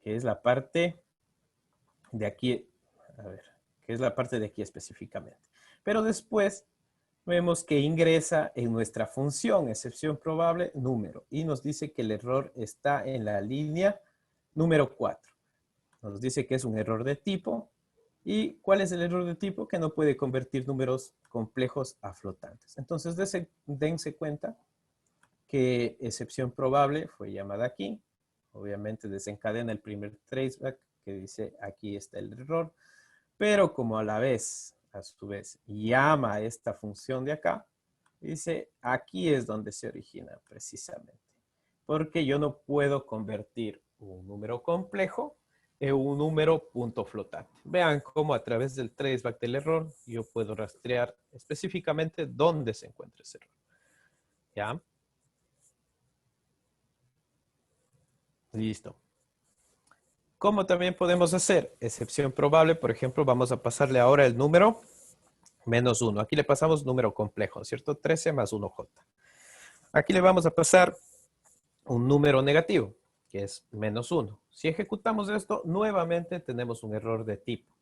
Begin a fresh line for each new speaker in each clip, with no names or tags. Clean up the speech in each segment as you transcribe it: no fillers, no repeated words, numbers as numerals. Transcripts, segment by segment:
que es la parte de aquí, a ver, que es la parte de aquí específicamente. Pero después vemos que ingresa en nuestra función, excepción probable, número, y nos dice que el error está en la línea número 4. Nos dice que es un error de tipo. ¿Y cuál es el error de tipo? Que no puede convertir números complejos a flotantes. Entonces, dense cuenta que excepción probable fue llamada aquí. Obviamente desencadena el primer traceback que dice aquí está el error. Pero como a su vez, llama a esta función de acá, dice aquí es donde se origina precisamente. Porque yo no puedo convertir un número complejo en un número punto flotante. Vean cómo a través del traceback del error yo puedo rastrear específicamente dónde se encuentra ese error. ¿Ya? Listo. ¿Cómo también podemos hacer? Excepción probable, por ejemplo, vamos a pasarle ahora el número menos 1. Aquí le pasamos número complejo, ¿cierto? 13 más 1J. Aquí le vamos a pasar un número negativo, que es menos 1. Si ejecutamos esto, nuevamente tenemos un error de tipo,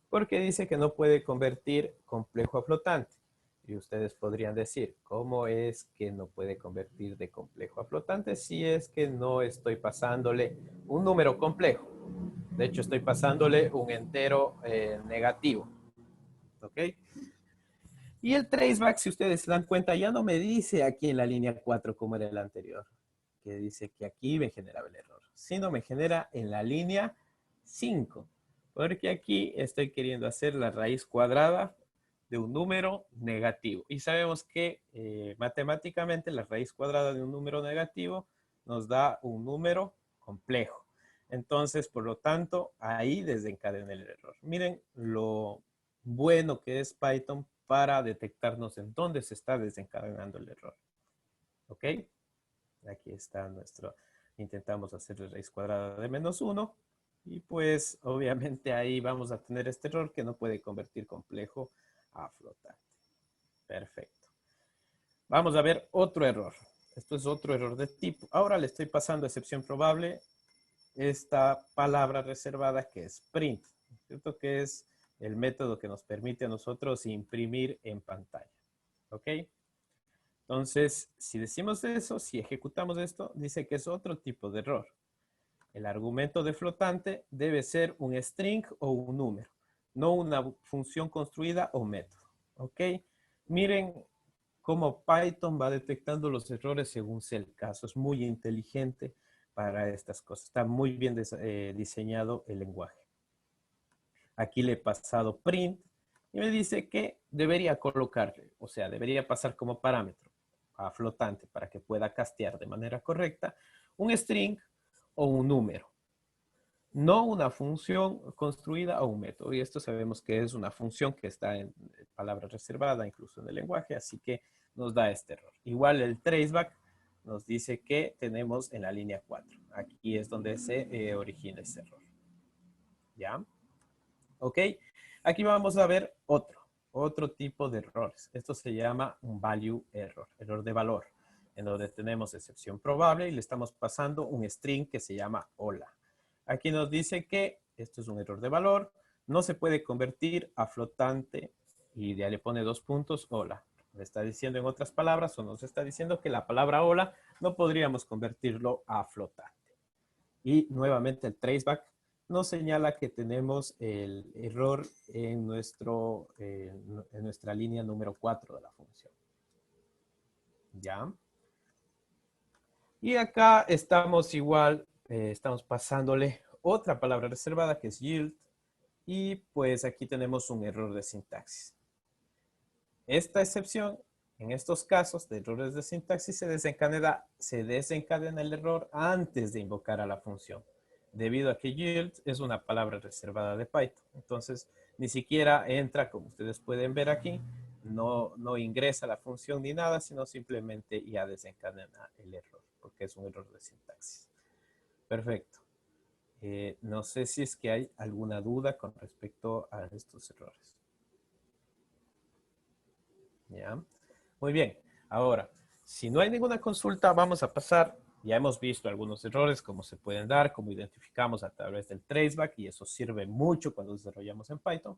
porque dice que no puede convertir complejo a flotante. Y ustedes podrían decir, ¿cómo es que no puede convertir de complejo a flotante si es que no estoy pasándole un número complejo? De hecho, estoy pasándole un entero negativo. ¿Ok? Y el traceback, si ustedes se dan cuenta, ya no me dice aquí en la línea 4 como era el anterior, que dice que aquí me generaba el error, sino me genera en la línea 5, porque aquí estoy queriendo hacer la raíz cuadrada de un número negativo. Y sabemos que matemáticamente la raíz cuadrada de un número negativo nos da un número complejo. Entonces, por lo tanto, ahí desencadena el error. Miren lo bueno que es Python para detectarnos en dónde se está desencadenando el error. ¿Ok? Aquí está nuestro, intentamos hacer la raíz cuadrada de menos 1 y pues obviamente ahí vamos a tener este error que no puede convertir complejo a flotante. Perfecto. Vamos a ver otro error. Esto es otro error de tipo. Ahora le estoy pasando a excepción probable esta palabra reservada que es print, ¿cierto? Que es el método que nos permite a nosotros imprimir en pantalla. ¿Ok? Entonces, si decimos eso, si ejecutamos esto, dice que es otro tipo de error. El argumento de flotante debe ser un string o un número, no una función construida o método. ¿Ok? Miren cómo Python va detectando los errores según sea el caso. Es muy inteligente para estas cosas. Está muy bien diseñado el lenguaje. Aquí le he pasado print y me dice que debería colocarle, o sea, debería pasar como parámetro a flotante para que pueda castear de manera correcta un string o un número, no una función construida o un método. Y esto sabemos que es una función que está en palabra reservada, incluso en el lenguaje, así que nos da este error. Igual el traceback nos dice que tenemos en la línea 4. Aquí es donde se origina ese error. ¿Ya? ¿Ok? Aquí vamos a ver otro tipo de errores. Esto se llama un value error, error de valor, en donde tenemos excepción probable y le estamos pasando un string que se llama hola. Aquí nos dice que esto es un error de valor, no se puede convertir a flotante y ya le pone 2 puntos, hola. Le está diciendo en otras palabras o nos está diciendo que la palabra hola no podríamos convertirlo a flotante. Y nuevamente el traceback nos señala que tenemos el error en nuestra línea número 4 de la función. ¿Ya? Y acá estamos igual, estamos pasándole otra palabra reservada que es yield. Y pues aquí tenemos un error de sintaxis. Esta excepción, en estos casos de errores de sintaxis, se desencadena el error antes de invocar a la función, debido a que yield es una palabra reservada de Python. Entonces, ni siquiera entra, como ustedes pueden ver aquí, no ingresa la función ni nada, sino simplemente ya desencadena el error, porque es un error de sintaxis. Perfecto. No sé si es que hay alguna duda con respecto a estos errores. ¿Ya? Muy bien. Ahora, si no hay ninguna consulta, vamos a pasar Ya hemos visto algunos errores, cómo se pueden dar, cómo identificamos a través del traceback, y eso sirve mucho cuando desarrollamos en Python.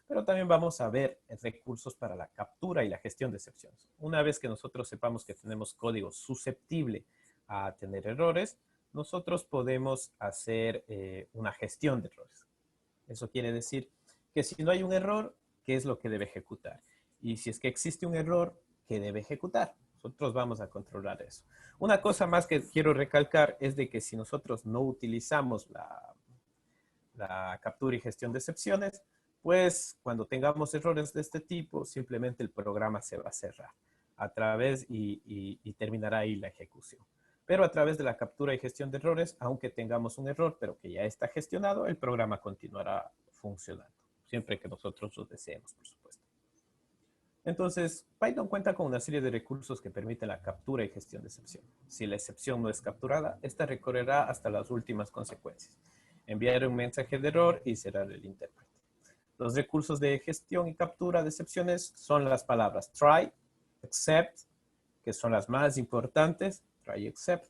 Pero también vamos a ver recursos para la captura y la gestión de excepciones. Una vez que nosotros sepamos que tenemos código susceptible a tener errores, nosotros podemos hacer una gestión de errores. Eso quiere decir que si no hay un error, ¿qué es lo que debe ejecutar? Y si es que existe un error, ¿qué debe ejecutar? Nosotros vamos a controlar eso. Una cosa más que quiero recalcar es de que si nosotros no utilizamos la captura y gestión de excepciones, pues cuando tengamos errores de este tipo, simplemente el programa se va a cerrar a través y terminará ahí la ejecución. Pero a través de la captura y gestión de errores, aunque tengamos un error, pero que ya está gestionado, el programa continuará funcionando, siempre que nosotros lo deseemos, por supuesto. Entonces, Python cuenta con una serie de recursos que permiten la captura y gestión de excepción. Si la excepción no es capturada, esta recorrerá hasta las últimas consecuencias. Enviar un mensaje de error y cerrar el intérprete. Los recursos de gestión y captura de excepciones son las palabras try, except, que son las más importantes, try y except.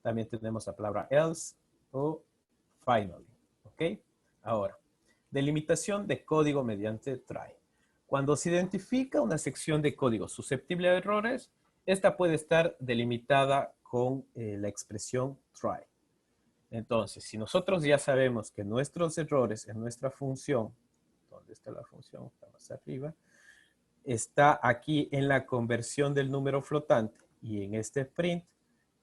También tenemos la palabra else o finally. ¿Ok? Ahora, delimitación de código mediante try. Cuando se identifica una sección de código susceptible a errores, esta puede estar delimitada con la expresión try. Entonces, si nosotros ya sabemos que nuestros errores en nuestra función, ¿dónde está la función? Está más arriba. Está aquí en la conversión del número flotante y en este print,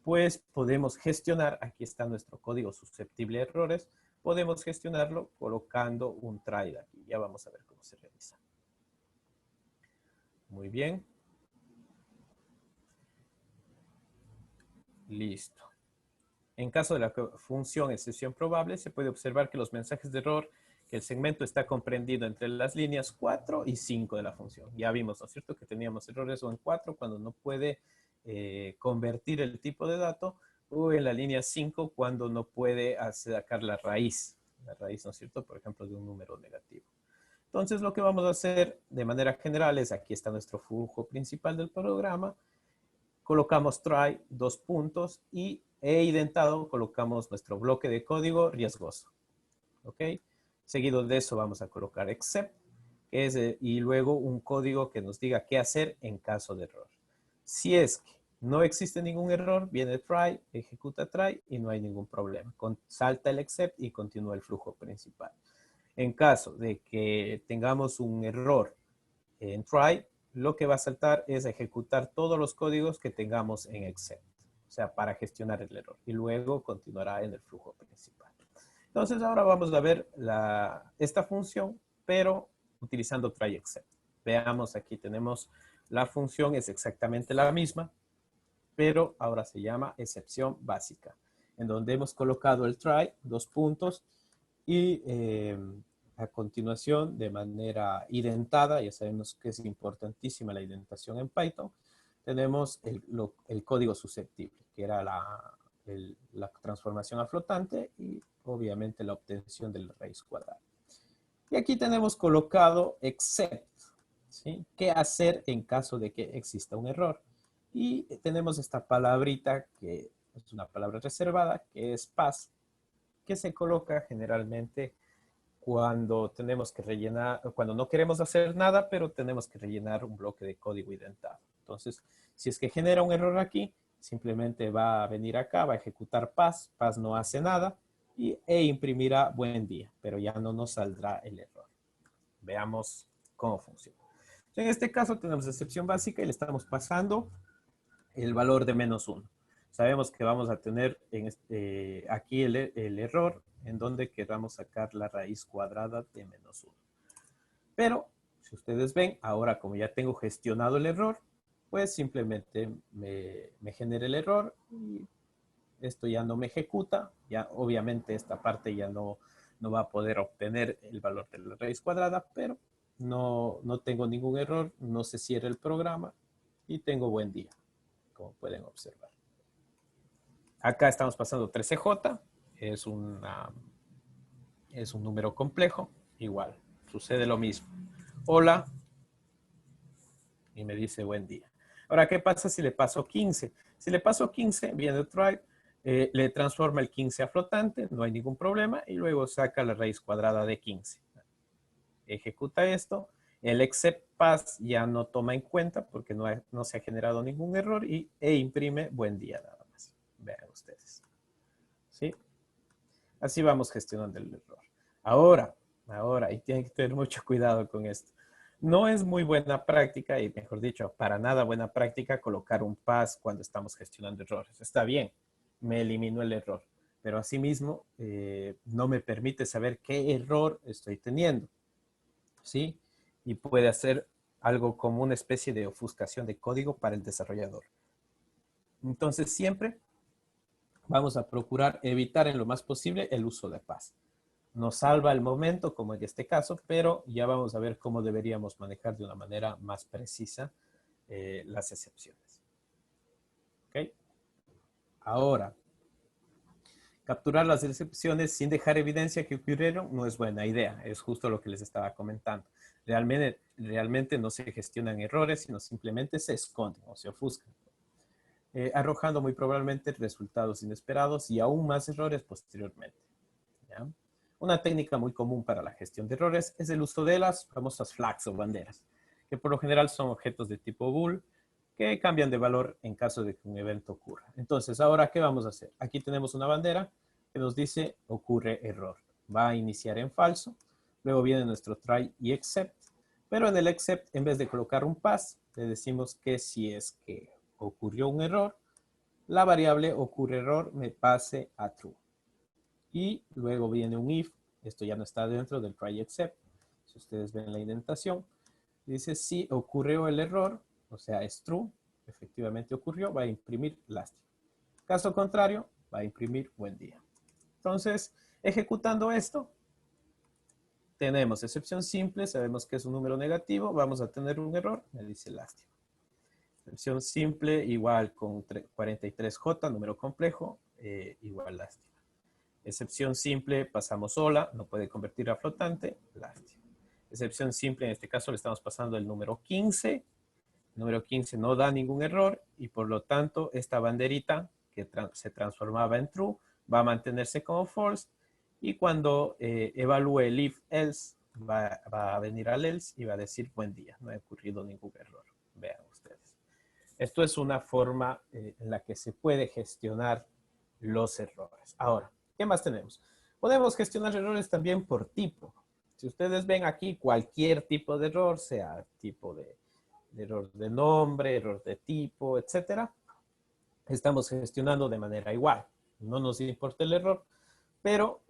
pues podemos gestionar, aquí está nuestro código susceptible a errores, podemos gestionarlo colocando un try aquí. Ya vamos a ver cómo se realiza. Muy bien. Listo. En caso de la función excepción probable, se puede observar que los mensajes de error, que el segmento está comprendido entre las líneas 4 y 5 de la función. Ya vimos, ¿no es cierto?, que teníamos errores o en 4 cuando no puede convertir el tipo de dato, o en la línea 5 cuando no puede sacar la raíz, ¿no es cierto?, por ejemplo, de un número negativo. Entonces, lo que vamos a hacer de manera general es, aquí está nuestro flujo principal del programa, colocamos try, dos puntos, y indentado colocamos nuestro bloque de código riesgoso. ¿Ok? Seguido de eso vamos a colocar except, que es, y luego un código que nos diga qué hacer en caso de error. Si es que no existe ningún error, viene try, ejecuta try y no hay ningún problema. Salta el except y continúa el flujo principal. En caso de que tengamos un error en try, lo que va a saltar es ejecutar todos los códigos que tengamos en except, o sea, para gestionar el error, y luego continuará en el flujo principal. Entonces, ahora vamos a ver esta función, pero utilizando try except. Veamos, aquí tenemos la función, es exactamente la misma, pero ahora se llama excepción básica, en donde hemos colocado el try, dos puntos, y a continuación, de manera identada, ya sabemos que es importantísima la indentación en Python, tenemos el código susceptible, que era la transformación a flotante y obviamente la obtención de la raíz cuadrada. Y aquí tenemos colocado except, ¿sí? ¿Qué hacer en caso de que exista un error? Y tenemos esta palabrita que es una palabra reservada, que es pass, que se coloca generalmente cuando tenemos que rellenar, cuando no queremos hacer nada, pero tenemos que rellenar un bloque de código identado. Entonces, si es que genera un error aquí, simplemente va a venir acá, va a ejecutar pass no hace nada, e imprimirá buen día, pero ya no nos saldrá el error. Veamos cómo funciona. En este caso tenemos excepción básica y le estamos pasando el valor de -1. Sabemos que vamos a tener aquí el error en donde queramos sacar la raíz cuadrada de -1. Pero, si ustedes ven, ahora como ya tengo gestionado el error, pues simplemente me genera el error y esto ya no me ejecuta. Ya obviamente esta parte ya no va a poder obtener el valor de la raíz cuadrada, pero no tengo ningún error, no se cierra el programa y tengo buen día, como pueden observar. Acá estamos pasando 13J, es un número complejo, igual, sucede lo mismo. Hola, y me dice buen día. Ahora, ¿qué pasa si le paso 15? Si le paso 15, viene try, Le transforma el 15 a flotante, no hay ningún problema, y luego saca la raíz cuadrada de 15. Ejecuta esto, el except pass ya no toma en cuenta porque no se ha generado ningún error e imprime buen día nada más. Vean ustedes. ¿Sí? Así vamos gestionando el error. Ahora, y tienen que tener mucho cuidado con esto. No es muy buena práctica, y mejor dicho, para nada buena práctica colocar un pass cuando estamos gestionando errores. Está bien, me eliminó el error, pero asimismo no me permite saber qué error estoy teniendo. ¿Sí? Y puede hacer algo como una especie de ofuscación de código para el desarrollador. Entonces, siempre vamos a procurar evitar en lo más posible el uso de pass. Nos salva el momento, como en este caso, pero ya vamos a ver cómo deberíamos manejar de una manera más precisa las excepciones. ¿Ok? Ahora, capturar las excepciones sin dejar evidencia que ocurrieron no es buena idea. Es justo lo que les estaba comentando. Realmente no se gestionan errores, sino simplemente se esconden o se ofuscan, arrojando muy probablemente resultados inesperados y aún más errores posteriormente. ¿Ya? Una técnica muy común para la gestión de errores es el uso de las famosas flags o banderas, que por lo general son objetos de tipo bool que cambian de valor en caso de que un evento ocurra. Entonces, ahora, ¿qué vamos a hacer? Aquí tenemos una bandera que nos dice ocurre error. Va a iniciar en falso, luego viene nuestro try y except, pero en el except, en vez de colocar un pass, le decimos que si es que ocurrió un error, la variable ocurre error me pase a true. Y luego viene un if, esto ya no está dentro del try except, si ustedes ven la indentación, dice si ocurrió el error, o sea es true, efectivamente ocurrió, va a imprimir lástima. Caso contrario, va a imprimir buen día. Entonces, ejecutando esto, tenemos excepción simple, sabemos que es un número negativo, vamos a tener un error, me dice lástima. Excepción simple igual con 43J, número complejo, igual lástima. Excepción simple, pasamos sola, no puede convertir a flotante, lástima. Excepción simple, en este caso le estamos pasando el número 15. El número 15 no da ningún error y por lo tanto esta banderita que se transformaba en true va a mantenerse como false y cuando evalúe el if else va a venir al else y va a decir buen día, no ha ocurrido ningún error. Vean ustedes. Esto es una forma en la que se puede gestionar los errores. Ahora, ¿qué más tenemos? Podemos gestionar errores también por tipo. Si ustedes ven aquí cualquier tipo de error, sea tipo de error de nombre, error de tipo, etcétera, estamos gestionando de manera igual. No nos importa el error, pero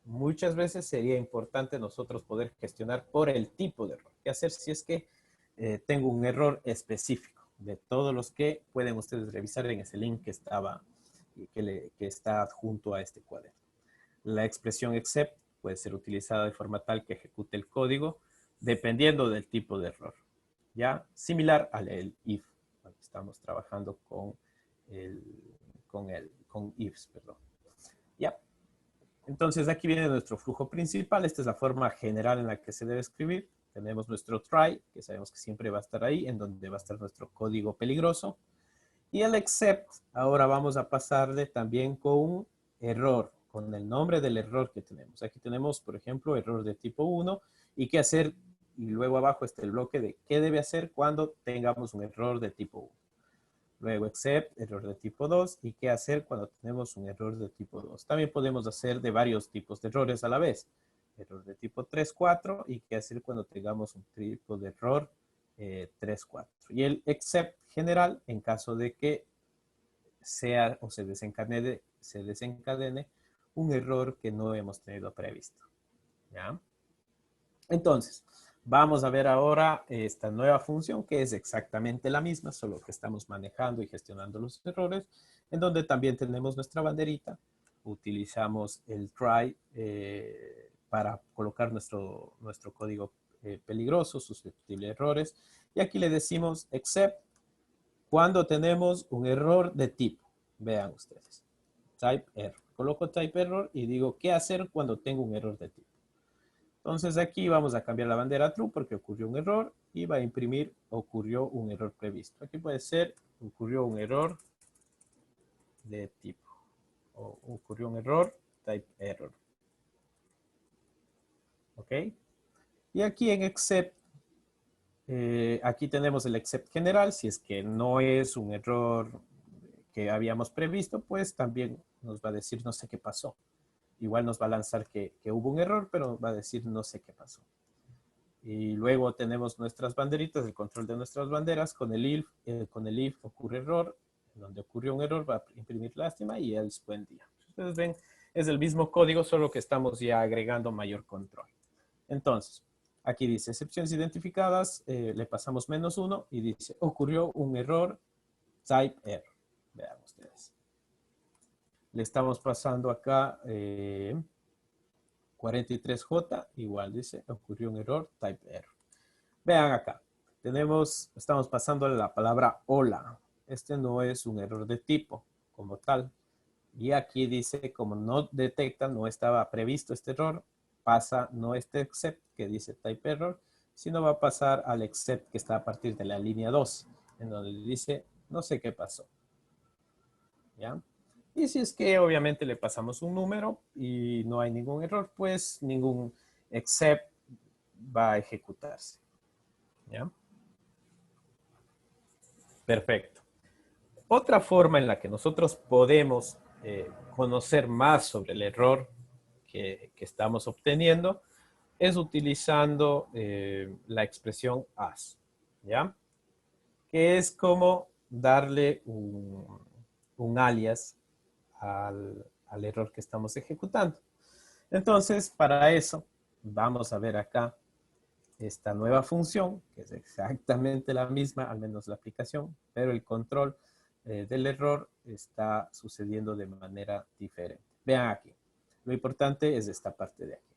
muchas veces sería importante nosotros poder gestionar por el tipo de error. ¿Qué hacer si es que tengo un error específico? De todos los que pueden ustedes revisar en ese link que está adjunto a este cuaderno. La expresión except puede ser utilizada de forma tal que ejecute el código dependiendo del tipo de error. ¿Ya? Similar al if. Estamos trabajando con ifs, perdón. ¿Ya? Entonces aquí viene nuestro flujo principal. Esta es la forma general en la que se debe escribir. Tenemos nuestro try, que sabemos que siempre va a estar ahí, en donde va a estar nuestro código peligroso. Y el except, ahora vamos a pasarle también con un error, con el nombre del error que tenemos. Aquí tenemos, por ejemplo, error de tipo 1 y qué hacer. Y luego abajo está el bloque de qué debe hacer cuando tengamos un error de tipo 1. Luego except, error de tipo 2 y qué hacer cuando tenemos un error de tipo 2. También podemos hacer de varios tipos de errores a la vez. Error de tipo 3, 4 y qué hacer cuando tengamos un tipo de error 3, 4. Y el except general en caso de que sea o se desencadene un error que no hemos tenido previsto. ¿Ya? Entonces, vamos a ver ahora esta nueva función que es exactamente la misma, solo que estamos manejando y gestionando los errores, en donde también tenemos nuestra banderita. Utilizamos el try para colocar nuestro código peligroso, susceptible a errores. Y aquí le decimos except cuando tenemos un error de tipo. Vean ustedes. Type error. Coloco type error y digo qué hacer cuando tengo un error de tipo. Entonces aquí vamos a cambiar la bandera a true porque ocurrió un error y va a imprimir ocurrió un error previsto. Aquí puede ser ocurrió un error de tipo. ocurrió un error, type error. ¿Ok? Y aquí en except, aquí tenemos el except general. Si es que no es un error que habíamos previsto, pues también nos va a decir no sé qué pasó. Igual nos va a lanzar que hubo un error, pero va a decir no sé qué pasó. Y luego tenemos nuestras banderitas, el control de nuestras banderas. Con el if ocurre error. Donde ocurrió un error va a imprimir lástima y else buen día. Ustedes ven, es el mismo código, solo que estamos ya agregando mayor control. Entonces, aquí dice excepciones identificadas, le pasamos -1 y dice ocurrió un error, type error. Vean ustedes. Le estamos pasando acá 43J, igual dice ocurrió un error, type error. Vean acá, estamos pasando la palabra hola. Este no es un error de tipo como tal. Y aquí dice, como no detecta, no estaba previsto este error, pasa no este except que dice type error, sino va a pasar al except que está a partir de la línea 2, en donde dice, no sé qué pasó. ¿Ya? Y si es que obviamente le pasamos un número y no hay ningún error, pues ningún except va a ejecutarse. ¿Ya? Perfecto. Otra forma en la que nosotros podemos conocer más sobre el error que estamos obteniendo es utilizando la expresión as, ¿ya? Que es como darle un alias al error que estamos ejecutando. Entonces, para eso, vamos a ver acá esta nueva función, que es exactamente la misma, al menos la aplicación, pero el control del error está sucediendo de manera diferente. Vean aquí, lo importante es esta parte de aquí.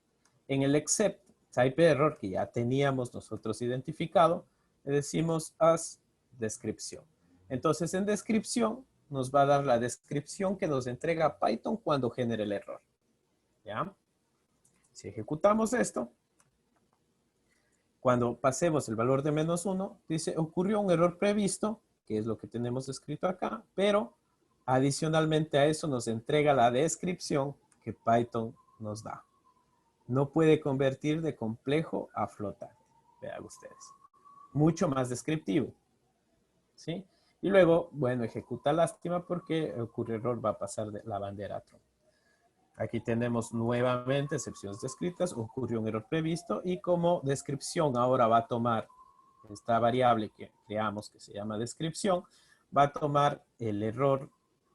En el except type error que ya teníamos nosotros identificado, le decimos as descripción. Entonces, en descripción nos va a dar la descripción que nos entrega Python cuando genere el error. ¿Ya? Si ejecutamos esto, cuando pasemos el valor de -1, dice, ocurrió un error previsto, que es lo que tenemos escrito acá, pero adicionalmente a eso nos entrega la descripción que Python nos da. No puede convertir de complejo a flotante. Vean ustedes. Mucho más descriptivo. ¿Sí? Y luego, bueno, ejecuta lástima porque ocurre error, va a pasar de la bandera a true. Aquí tenemos nuevamente excepciones descritas, ocurrió un error previsto y como descripción ahora va a tomar esta variable que creamos que se llama descripción, va a tomar el error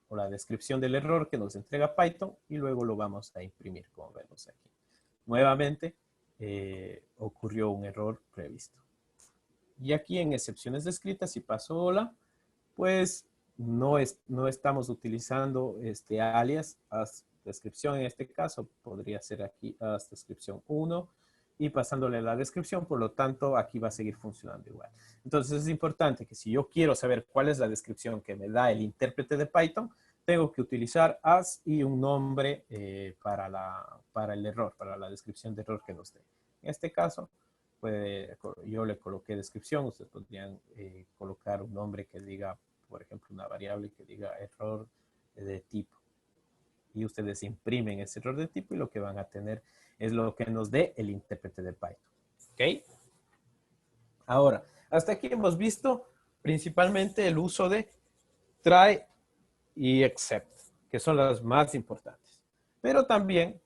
o la descripción del error que nos entrega Python y luego lo vamos a imprimir como vemos aquí. Nuevamente ocurrió un error previsto. Y aquí en excepciones descritas, si paso hola, pues no estamos utilizando este alias as descripción en este caso, podría ser aquí as descripción 1 y pasándole la descripción, por lo tanto aquí va a seguir funcionando igual. Entonces es importante que si yo quiero saber cuál es la descripción que me da el intérprete de Python, tengo que utilizar as y un nombre para el error, para la descripción de error que nos dé. En este caso, yo le coloqué descripción, ustedes podrían colocar un nombre que diga, por ejemplo, una variable que diga error de tipo. Y ustedes imprimen ese error de tipo y lo que van a tener es lo que nos dé el intérprete de Python. ¿Ok? Ahora, hasta aquí hemos visto principalmente el uso de try y except, que son las más importantes. Pero también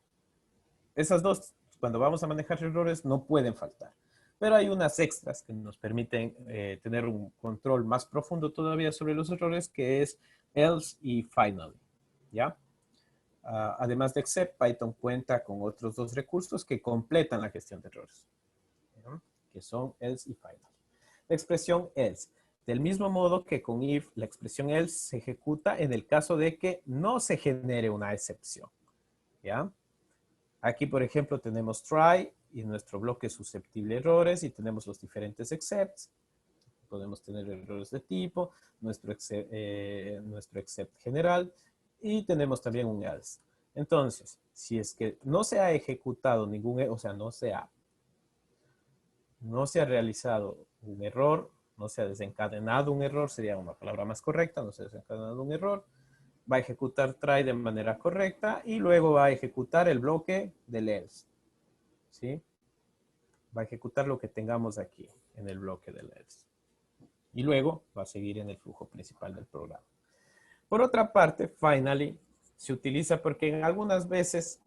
esas dos, cuando vamos a manejar errores, no pueden faltar. Pero hay unas extras que nos permiten tener un control más profundo todavía sobre los errores, que es else y finally. ¿Ya? Además de except, Python cuenta con otros dos recursos que completan la gestión de errores, ¿ya? Que son else y finally. La expresión else. Del mismo modo que con if, la expresión else se ejecuta en el caso de que no se genere una excepción. ¿Ya? Aquí, por ejemplo, tenemos try y nuestro bloque es susceptible a errores y tenemos los diferentes excepts. Podemos tener errores de tipo, nuestro except general y tenemos también un else. Entonces, si es que no se ha ejecutado ningún, o sea, no se ha realizado un error, no se ha desencadenado un error, sería una palabra más correcta, no se ha desencadenado un error, va a ejecutar try de manera correcta y luego va a ejecutar el bloque del else, ¿sí? Va a ejecutar lo que tengamos aquí en el bloque del else. Y luego va a seguir en el flujo principal del programa. Por otra parte, finally se utiliza porque en algunas veces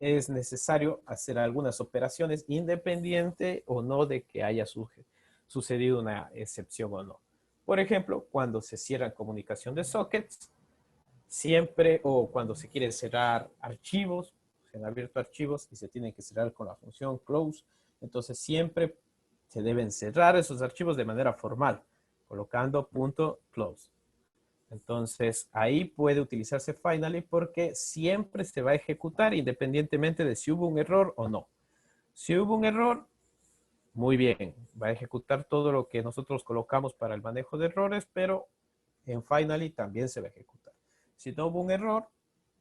es necesario hacer algunas operaciones independiente o no de que haya sucedido una excepción o no. Por ejemplo, cuando se cierra comunicación de sockets, siempre, o cuando se quiere cerrar archivos, se han abierto archivos y se tienen que cerrar con la función close, entonces siempre se deben cerrar esos archivos de manera formal, colocando punto close. Entonces, ahí puede utilizarse finally porque siempre se va a ejecutar independientemente de si hubo un error o no. Si hubo un error, muy bien, va a ejecutar todo lo que nosotros colocamos para el manejo de errores, pero en finally también se va a ejecutar. Si no hubo un error,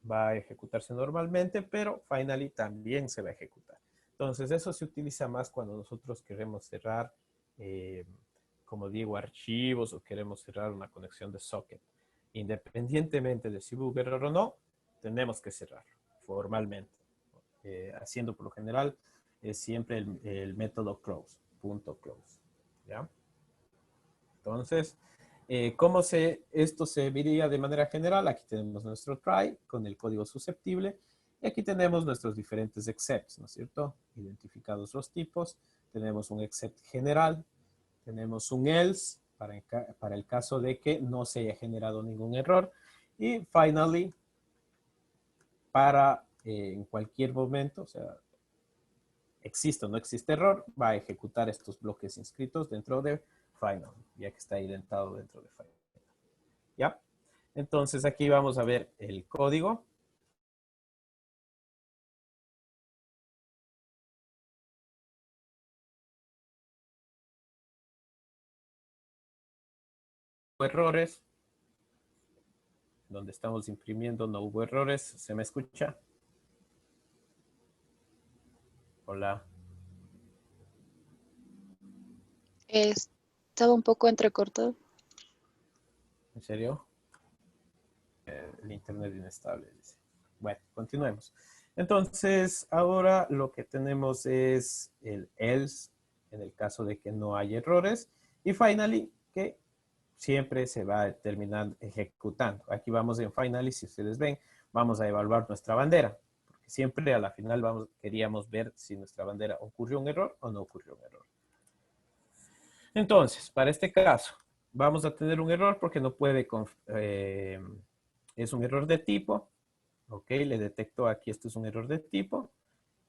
va a ejecutarse normalmente, pero finally también se va a ejecutar. Entonces, eso se utiliza más cuando nosotros queremos cerrar, como digo, archivos o queremos cerrar una conexión de socket. Independientemente de si hubo un error o no, tenemos que cerrarlo formalmente. Haciendo por lo general es siempre el método close, punto close. ¿Ya? Entonces, ¿cómo esto se vería de manera general? Aquí tenemos nuestro try con el código susceptible y aquí tenemos nuestros diferentes excepts, ¿no es cierto? Identificados los tipos. Tenemos un except general, tenemos un else para el caso de que no se haya generado ningún error y finally para en cualquier momento, o sea, existe o no existe error, va a ejecutar estos bloques inscritos dentro de final, ya que está identado dentro de final. ¿Ya? Entonces aquí vamos a ver el código. Errores. Donde estamos imprimiendo no hubo errores. ¿Se me escucha? Hola.
Estaba un poco entrecortado.
¿En serio? El internet inestable, dice. Bueno, continuemos. Entonces, ahora lo que tenemos es el else, en el caso de que no hay errores, y finally, que siempre se va a terminar ejecutando. Aquí vamos en finally, si ustedes ven, vamos a evaluar nuestra bandera, porque siempre a la final queríamos ver si nuestra bandera ocurrió un error o no ocurrió un error. Entonces, para este caso, vamos a tener un error porque no puede, es un error de tipo, ok, le detectó aquí, esto es un error de tipo,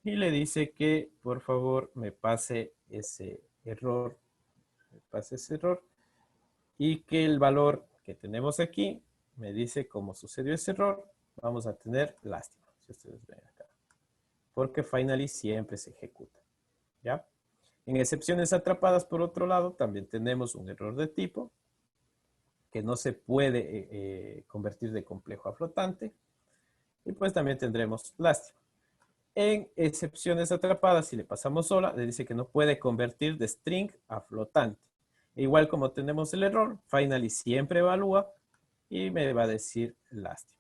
y le dice que por favor me pase ese error, y que el valor que tenemos aquí me dice cómo sucedió ese error, vamos a tener lástima, si ustedes ven acá, porque finally siempre se ejecuta, ¿ya? En excepciones atrapadas, por otro lado, también tenemos un error de tipo que no se puede convertir de complejo a flotante, y pues también tendremos lástima. En excepciones atrapadas, si le pasamos sola, le dice que no puede convertir de string a flotante. E igual como tenemos el error, finally siempre evalúa y me va a decir lástima.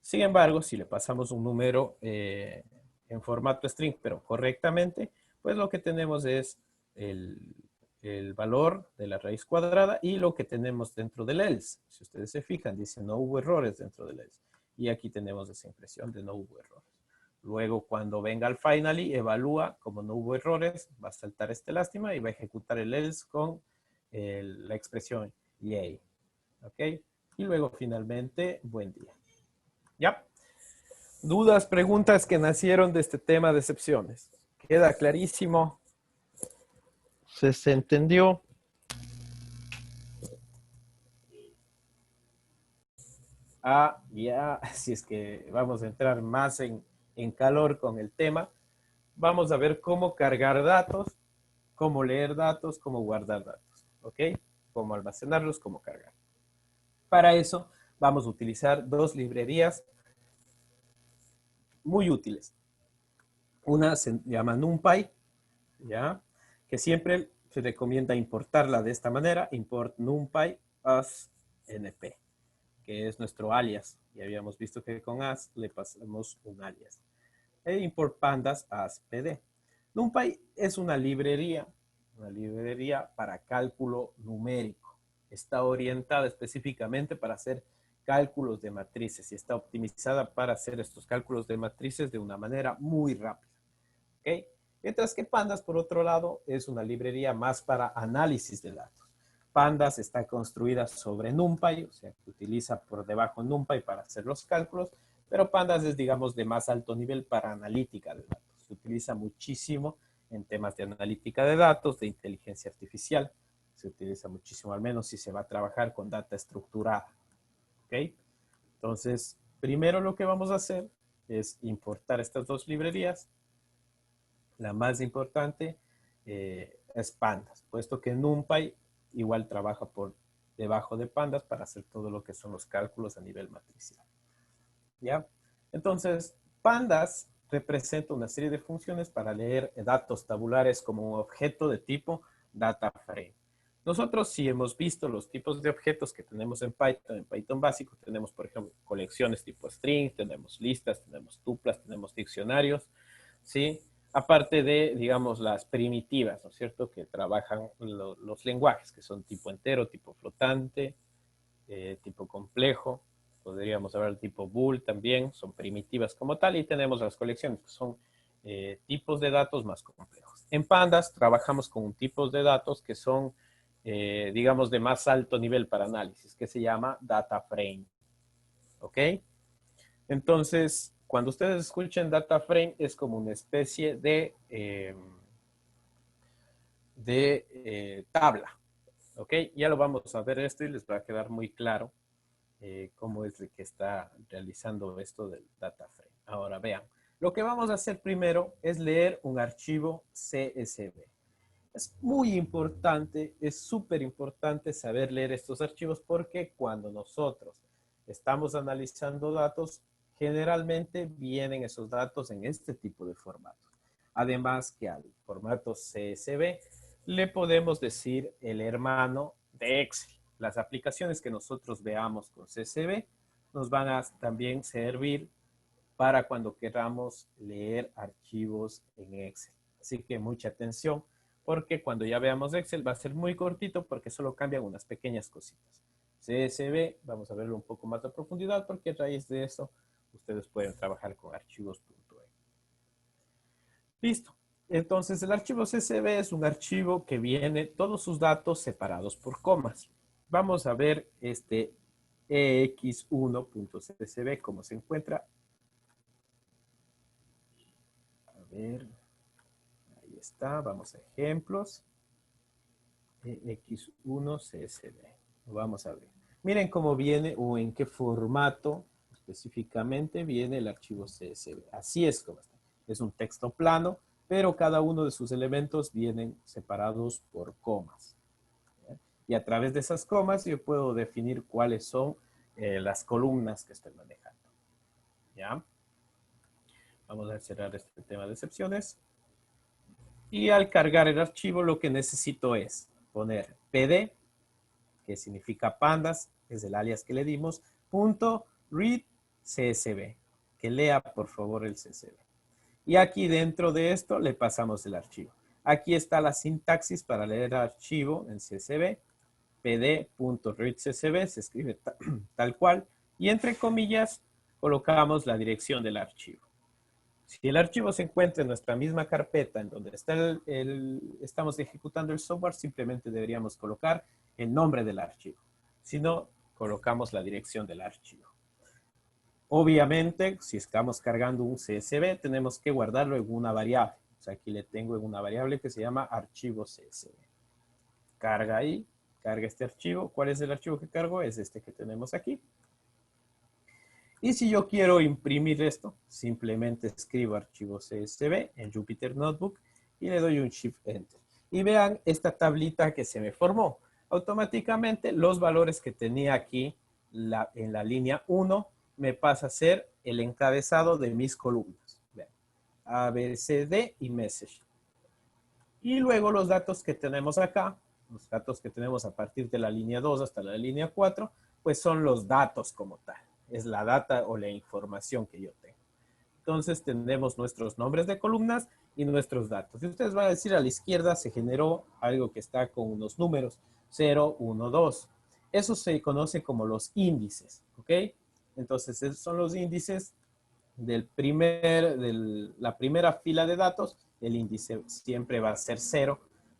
Sin embargo, si le pasamos un número en formato string, pero correctamente, pues lo que tenemos es el valor de la raíz cuadrada y lo que tenemos dentro del else. Si ustedes se fijan, dice no hubo errores dentro del else. Y aquí tenemos esa impresión de no hubo errores. Luego, cuando venga al finally, evalúa, como no hubo errores, va a saltar este lástima y va a ejecutar el else con la expresión yay. ¿Ok? Y luego, finalmente, buen día. ¿Ya? Dudas, preguntas que nacieron de este tema de excepciones. ¿Queda clarísimo? ¿Se entendió? Ya, si es que vamos a entrar más en calor con el tema, vamos a ver cómo cargar datos, cómo leer datos, cómo guardar datos, ¿ok? Cómo almacenarlos, cómo cargar. Para eso vamos a utilizar dos librerías muy útiles. Una se llama NumPy, ¿ya? Que siempre se recomienda importarla de esta manera, import NumPy as np, que es nuestro alias Y habíamos visto que con as le pasamos un alias. E import pandas as pd. NumPy es una librería para cálculo numérico. Está orientada específicamente para hacer cálculos de matrices y está optimizada para hacer estos cálculos de matrices de una manera muy rápida. ¿Okay? Mientras que Pandas, por otro lado, es una librería más para análisis de datos. Pandas está construida sobre NumPy, o sea, que utiliza por debajo NumPy para hacer los cálculos, pero Pandas es, digamos, de más alto nivel para analítica de datos. Se utiliza muchísimo en temas de analítica de datos, de inteligencia artificial. Se utiliza muchísimo, al menos si se va a trabajar con data estructurada. ¿Ok? Entonces, primero lo que vamos a hacer es importar estas dos librerías. La más importante es Pandas, puesto que NumPy igual trabaja por debajo de Pandas para hacer todo lo que son los cálculos a nivel matricial. ¿Ya? Entonces, Pandas representa una serie de funciones para leer datos tabulares como un objeto de tipo DataFrame. Nosotros sí hemos visto los tipos de objetos que tenemos en Python básico. Tenemos, por ejemplo, colecciones tipo string, tenemos listas, tenemos tuplas, tenemos diccionarios, ¿sí? Aparte de, digamos, las primitivas, ¿no es cierto?, que trabajan los lenguajes, que son tipo entero, tipo flotante, tipo complejo. Podríamos hablar de tipo bool también, son primitivas como tal, y tenemos las colecciones, que son tipos de datos más complejos. En Pandas trabajamos con tipos de datos que son, digamos, de más alto nivel para análisis, que se llama data frame. ¿Ok? Entonces, cuando ustedes escuchen data frame, es como una especie de tabla. ¿Ok? Ya lo vamos a ver esto y les va a quedar muy claro cómo es que está realizando esto del data frame. Ahora vean, lo que vamos a hacer primero es leer un archivo CSV. Es muy importante, es súper importante saber leer estos archivos porque cuando nosotros estamos analizando datos, generalmente vienen esos datos en este tipo de formatos. Además que al formato CSV le podemos decir el hermano de Excel. Las aplicaciones que nosotros veamos con CSV nos van a también servir para cuando queramos leer archivos en Excel. Así que mucha atención, porque cuando ya veamos Excel va a ser muy cortito porque solo cambian unas pequeñas cositas. CSV, vamos a verlo un poco más a profundidad porque a raíz de eso ustedes pueden trabajar con archivos .env. Listo. Entonces el archivo CSV es un archivo que viene todos sus datos separados por comas. Vamos a ver este ex1.csv cómo se encuentra. A ver, ahí está, vamos a ejemplos. Ex1 CSV. Vamos a ver. Miren cómo viene o en qué formato específicamente viene el archivo CSV. Así es como está. Es un texto plano, pero cada uno de sus elementos vienen separados por comas. Y a través de esas comas yo puedo definir cuáles son las columnas que estoy manejando. ¿Ya? Vamos a cerrar este tema de excepciones. Y al cargar el archivo lo que necesito es poner pd, que significa pandas, es el alias que le dimos, punto read CSV, que lea por favor el CSV. Y aquí dentro de esto le pasamos el archivo. Aquí está la sintaxis para leer el archivo en CSV, pd.readcsv, se escribe tal cual, y entre comillas colocamos la dirección del archivo. Si el archivo se encuentra en nuestra misma carpeta en donde está estamos ejecutando el software, simplemente deberíamos colocar el nombre del archivo. Si no, colocamos la dirección del archivo. Obviamente, si estamos cargando un CSV, tenemos que guardarlo en una variable. O sea, aquí le tengo en una variable que se llama archivo CSV. Carga ahí, carga este archivo. ¿Cuál es el archivo que cargo? Es este que tenemos aquí. Y si yo quiero imprimir esto, simplemente escribo archivo CSV en Jupyter Notebook y le doy un Shift Enter. Y vean esta tablita que se me formó. Automáticamente los valores que tenía aquí en la línea 1 me pasa a ser el encabezado de mis columnas. Vean, A, B, C, D y Message. Y luego los datos que tenemos acá, los datos que tenemos a partir de la línea 2 hasta la línea 4, pues son los datos como tal. es la data o la información que yo tengo. Entonces tenemos nuestros nombres de columnas y nuestros datos. Y ustedes van a decir, a la izquierda se generó algo que está con unos números, 0, 1, 2. Eso se conoce como los índices, ¿ok? Entonces esos son los índices de la primera fila de datos. El índice siempre va a ser 0,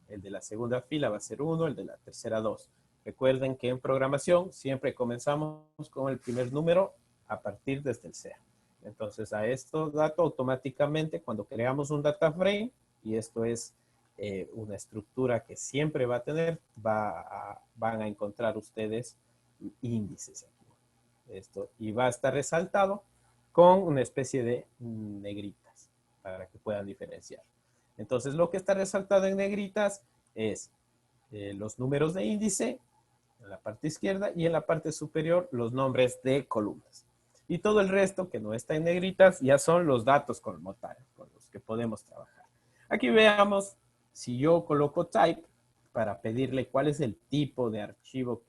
el de la segunda fila va a ser 1, el de la tercera 2. Recuerden que en programación siempre comenzamos con el primer número a partir desde el 0. Entonces a esto dato automáticamente cuando creamos un data frame, y esto es una estructura que siempre va a tener, van a encontrar ustedes índices aquí. Esto, y va a estar resaltado con una especie de negritas para que puedan diferenciar. Entonces lo que está resaltado en negritas es los números de índice en la parte izquierda y en la parte superior los nombres de columnas. Y todo el resto que no está en negritas ya son los datos como tal, con los que podemos trabajar. Aquí veamos si yo coloco type para pedirle cuál es el tipo de archivo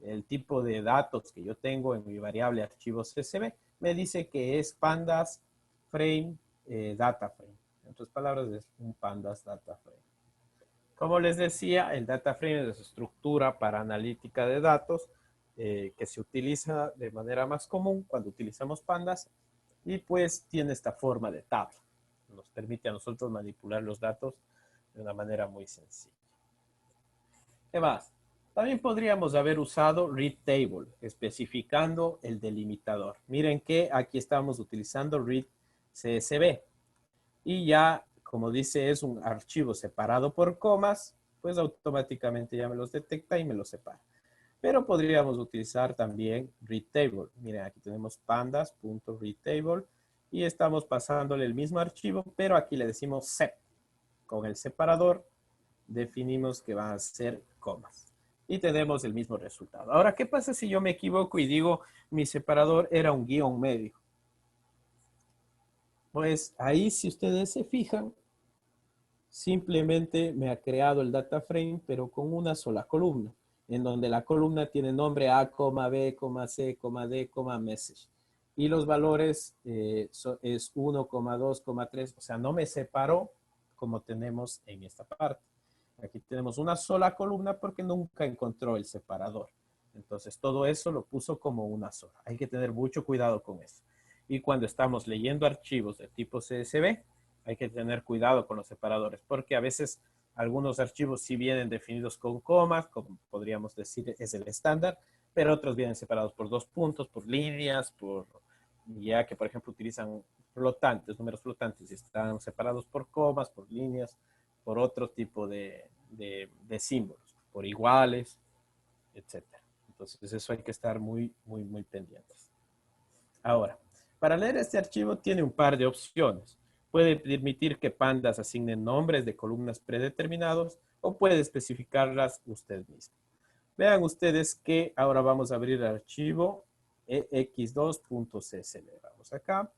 el tipo de datos que yo tengo en mi variable archivos CSV, me dice que es pandas frame data frame. En otras palabras, es un pandas data frame. Como les decía, el data frame es estructura para analítica de datos que se utiliza de manera más común cuando utilizamos pandas y pues tiene esta forma de tabla. Nos permite a nosotros manipular los datos de una manera muy sencilla. ¿Qué más? También podríamos haber usado read table, especificando el delimitador. Miren que aquí estamos utilizando read CSV. Y ya, como dice, es un archivo separado por comas, pues automáticamente ya me los detecta y me los separa. Pero podríamos utilizar también read table. Miren, aquí tenemos pandas.readTable y estamos pasándole el mismo archivo, pero aquí le decimos sep. Con el separador definimos que van a ser comas. Y tenemos el mismo resultado. Ahora, ¿qué pasa si yo me equivoco y digo mi separador era un guión medio? Pues ahí, si ustedes se fijan, simplemente me ha creado el data frame, pero con una sola columna, en donde la columna tiene nombre A, B, C, D, message. Y los valores es 1, 2, 3, o sea, no me separó como tenemos en esta parte. Aquí tenemos una sola columna porque nunca encontró el separador. Entonces, todo eso lo puso como una sola. Hay que tener mucho cuidado con eso. Y cuando estamos leyendo archivos de tipo CSV, hay que tener cuidado con los separadores, porque a veces algunos archivos sí vienen definidos con comas, como podríamos decir es el estándar, pero otros vienen separados por 2 puntos, por líneas, ya que por ejemplo utilizan flotantes, números flotantes, y están separados por comas, por líneas, por otro tipo de símbolos, por iguales, etc. Entonces eso hay que estar muy, muy, muy pendientes. Ahora, para leer este archivo tiene un par de opciones. Puede permitir que pandas asignen nombres de columnas predeterminados o puede especificarlas usted mismo. Vean ustedes que ahora vamos a abrir el archivo ex2.csv. Vamos acá.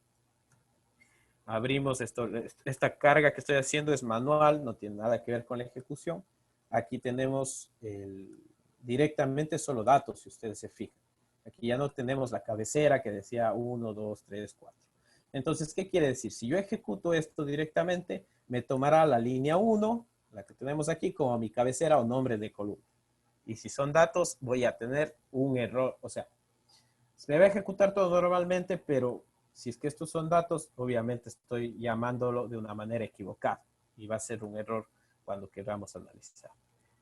Abrimos esto. Esta carga que estoy haciendo es manual, no tiene nada que ver con la ejecución. Aquí tenemos directamente solo datos, si ustedes se fijan. Aquí ya no tenemos la cabecera que decía 1, 2, 3, 4. Entonces, ¿qué quiere decir? Si yo ejecuto esto directamente, me tomará la línea 1, la que tenemos aquí, como mi cabecera o nombre de columna. Y si son datos, voy a tener un error. O sea, se me va a ejecutar todo normalmente, pero si es que estos son datos, obviamente estoy llamándolo de una manera equivocada. Y va a ser un error cuando queramos analizar.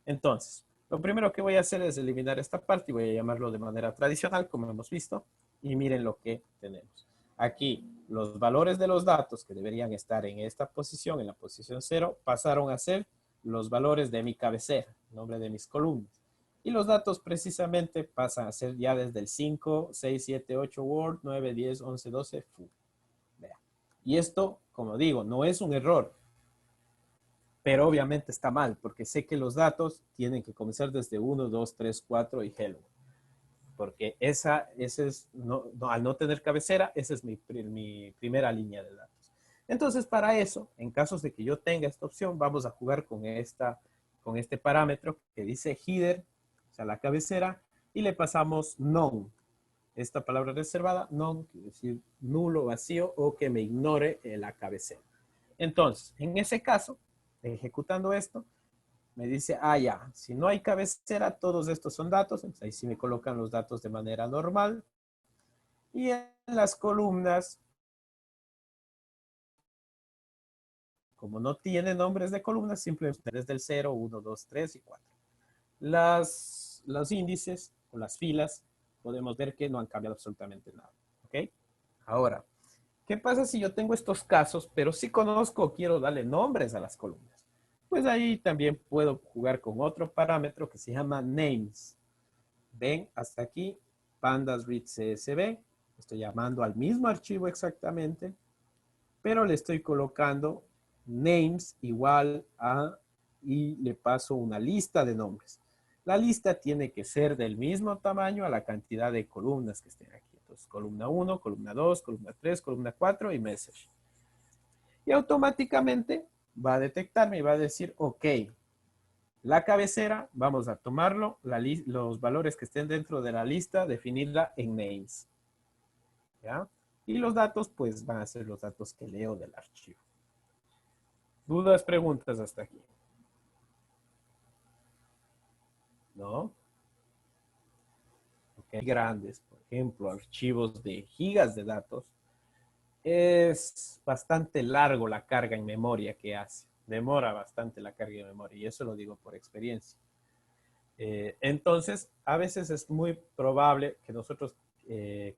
Entonces, lo primero que voy a hacer es eliminar esta parte y voy a llamarlo de manera tradicional, como hemos visto. Y miren lo que tenemos. Aquí, los valores de los datos que deberían estar en esta posición, en la posición 0, pasaron a ser los valores de mi cabecera, nombre de mis columnas. Y los datos precisamente pasan a ser ya desde el 5, 6, 7, 8 Word, 9, 10, 11, 12, full. Vea. Y esto, como digo, no es un error, pero obviamente está mal, porque sé que los datos tienen que comenzar desde 1, 2, 3, 4 y hello. Porque ese es, al no tener cabecera, esa es mi primera línea de datos. Entonces, para eso, en casos de que yo tenga esta opción, vamos a jugar con este parámetro que dice header, o sea, la cabecera, y le pasamos none. Esta palabra reservada, none, quiere decir nulo, vacío, o que me ignore la cabecera. Entonces, en ese caso, ejecutando esto, me dice, ya, si no hay cabecera, todos estos son datos. Entonces ahí sí me colocan los datos de manera normal. Y en las columnas, como no tiene nombres de columnas, simplemente desde el 0, 1, 2, 3 y 4. Los índices o las filas, podemos ver que no han cambiado absolutamente nada. ¿Ok? Ahora, ¿qué pasa si yo tengo estos casos, pero sí conozco o quiero darle nombres a las columnas? Pues ahí también puedo jugar con otro parámetro que se llama names. Ven hasta aquí, pandas read CSV. Estoy llamando al mismo archivo exactamente, pero le estoy colocando names igual a, y le paso una lista de nombres. La lista tiene que ser del mismo tamaño a la cantidad de columnas que estén aquí. Entonces, columna 1, columna 2, columna 3, columna 4 y message. Y automáticamente va a detectarme y va a decir, ok, la cabecera, vamos a tomarlo, los valores que estén dentro de la lista, definirla en names. ¿Ya? Y los datos, pues van a ser los datos que leo del archivo. ¿Dudas, preguntas hasta aquí? ¿No? Okay. Grandes, por ejemplo, archivos de gigas de datos, es bastante largo la carga en memoria que hace. Demora bastante la carga en memoria y eso lo digo por experiencia. Entonces, a veces es muy probable que nosotros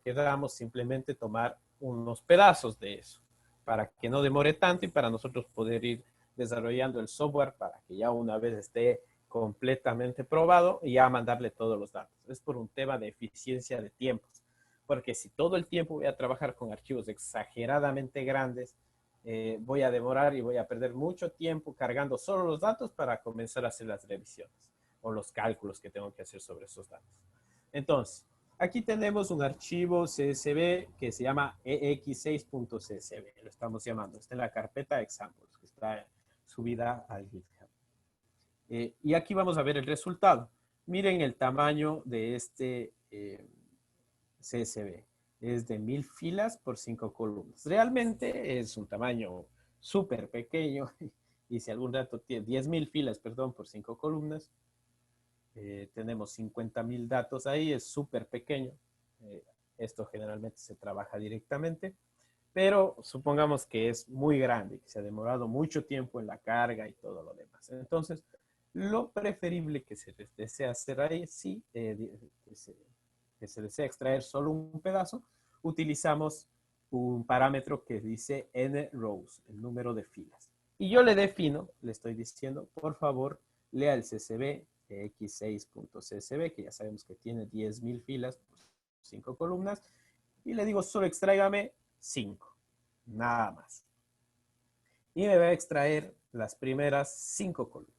queramos simplemente tomar unos pedazos de eso para que no demore tanto y para nosotros poder ir desarrollando el software para que ya una vez esté completamente probado y ya mandarle todos los datos. Es por un tema de eficiencia de tiempos, porque si todo el tiempo voy a trabajar con archivos exageradamente grandes, voy a demorar y voy a perder mucho tiempo cargando solo los datos para comenzar a hacer las revisiones o los cálculos que tengo que hacer sobre esos datos. Entonces, aquí tenemos un archivo CSV que se llama ex6.csv, lo estamos llamando. Está en la carpeta examples, que está subida al GitHub. Y aquí vamos a ver el resultado. Miren el tamaño de este CSV. Es de 1000 filas por 5 columnas. Realmente es un tamaño súper pequeño. Y si algún dato tiene 10.000 filas, perdón, por 5 columnas, tenemos 50.000 datos ahí, es súper pequeño. Esto generalmente se trabaja directamente, pero supongamos que es muy grande, que se ha demorado mucho tiempo en la carga y todo lo demás. Entonces, lo preferible que se desea hacer ahí, sí, que se desea extraer solo un pedazo, utilizamos un parámetro que dice n rows, el número de filas. Y yo le defino, le estoy diciendo, por favor, lea el CSV x6.csv, que ya sabemos que tiene 10.000 filas por 5 columnas, y le digo, solo extráigame 5, nada más. Y me va a extraer las primeras 5 columnas.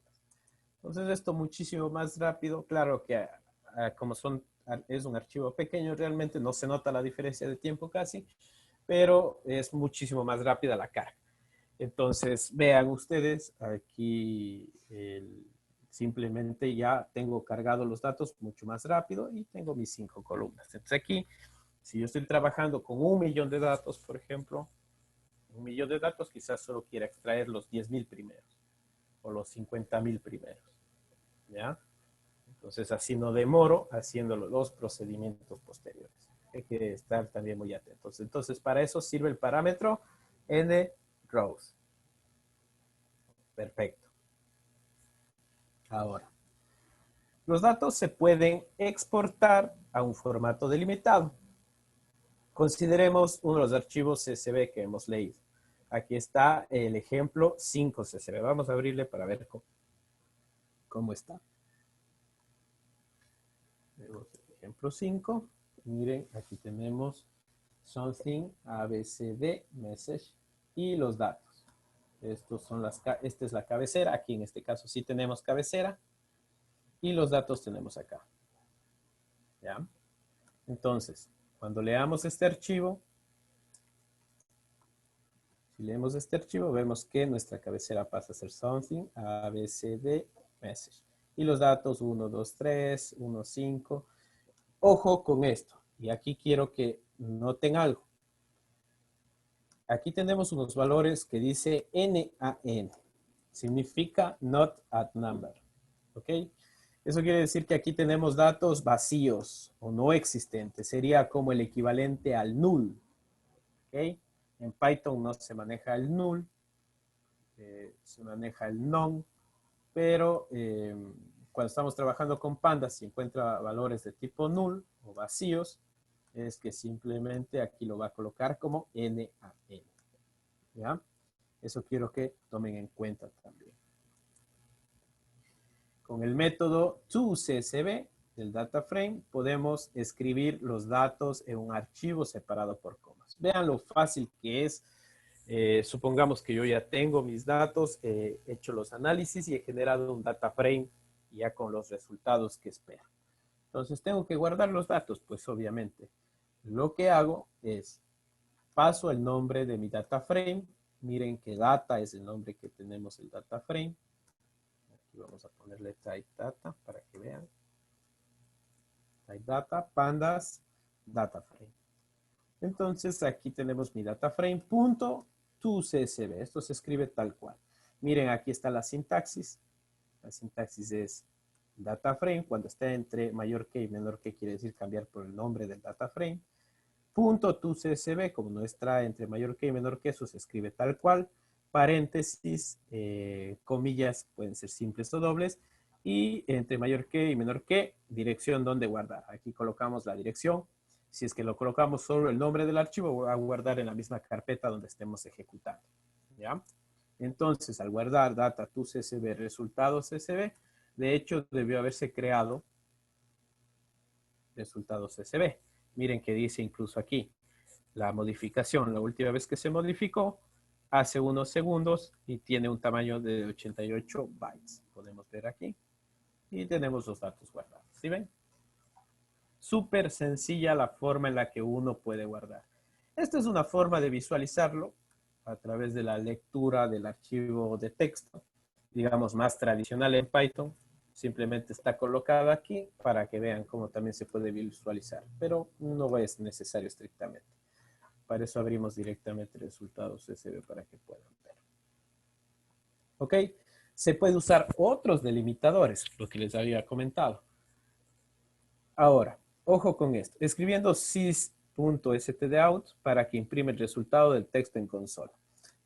Entonces esto muchísimo más rápido, claro que como es un archivo pequeño, realmente no se nota la diferencia de tiempo casi, pero es muchísimo más rápida la carga. Entonces, vean ustedes, aquí simplemente ya tengo cargado los datos mucho más rápido y tengo mis 5 columnas. Entonces aquí, si yo estoy trabajando con 1.000.000 de datos, por ejemplo, 1.000.000 de datos, quizás solo quiera extraer los 10.000 primeros o los 50.000 primeros. ¿Ya? Entonces así no demoro haciendo los procedimientos posteriores. Hay que estar también muy atentos. Entonces para eso sirve el parámetro nRows. Perfecto. Ahora, los datos se pueden exportar a un formato delimitado. Consideremos uno de los archivos CSV que hemos leído. Aquí está el ejemplo 5 CSV. Vamos a abrirle para ver cómo está. Vemos el ejemplo 5. Miren, aquí tenemos something, ABCD, message y los datos. Esta es la cabecera. Aquí en este caso sí tenemos cabecera. Y los datos tenemos acá. ¿Ya? Entonces, cuando leamos este archivo, si leemos este archivo, vemos que nuestra cabecera pasa a ser something, ABCD, message. Y los datos 1, 2, 3, 1, 5. Ojo con esto. Y aquí quiero que noten algo. Aquí tenemos unos valores que dice NaN. Significa not at number. ¿Ok? Eso quiere decir que aquí tenemos datos vacíos o no existentes. Sería como el equivalente al null. ¿Ok? En Python no se maneja el null, se maneja el non, pero cuando estamos trabajando con pandas, si encuentra valores de tipo null o vacíos, es que simplemente aquí lo va a colocar como NaN. ¿Ya? Eso quiero que tomen en cuenta también. Con el método toCSV del data frame podemos escribir los datos en un archivo separado por comas. Vean lo fácil que es. Supongamos que yo ya tengo mis datos, he hecho los análisis y he generado un data frame ya con los resultados que espero. Entonces tengo que guardar los datos, pues obviamente. Lo que hago es paso el nombre de mi data frame. Miren que data es el nombre que tenemos el data frame. Aquí vamos a ponerle type data para que vean. Type data, pandas, data frame. Entonces aquí tenemos mi data frame punto toCSV. Esto se escribe tal cual. Miren, aquí está la sintaxis. La sintaxis es data frame. Cuando está entre mayor que y menor que, quiere decir cambiar por el nombre del data frame. Punto toCSV, como no está entre mayor que y menor que, eso se escribe tal cual. Paréntesis, comillas, pueden ser simples o dobles. Y entre mayor que y menor que, dirección donde guardar. Aquí colocamos la dirección. Si es que lo colocamos solo el nombre del archivo, va a guardar en la misma carpeta donde estemos ejecutando. ¿Ya? Entonces, al guardar data toCSV resultados CSV, de hecho, debió haberse creado resultados CSV. Miren que dice incluso aquí, la modificación, la última vez que se modificó, hace unos segundos y tiene un tamaño de 88 bytes. Podemos ver aquí. Y tenemos los datos guardados. ¿Sí ven? Súper sencilla la forma en la que uno puede guardar. Esta es una forma de visualizarlo a través de la lectura del archivo de texto, digamos más tradicional en Python. Simplemente está colocado aquí para que vean cómo también se puede visualizar, pero no es necesario estrictamente. Para eso abrimos directamente resultados CSV para que puedan ver. ¿Ok? Se puede usar otros delimitadores, lo que les había comentado. Ahora, ojo con esto. Escribiendo sys.stdout para que imprime el resultado del texto en consola.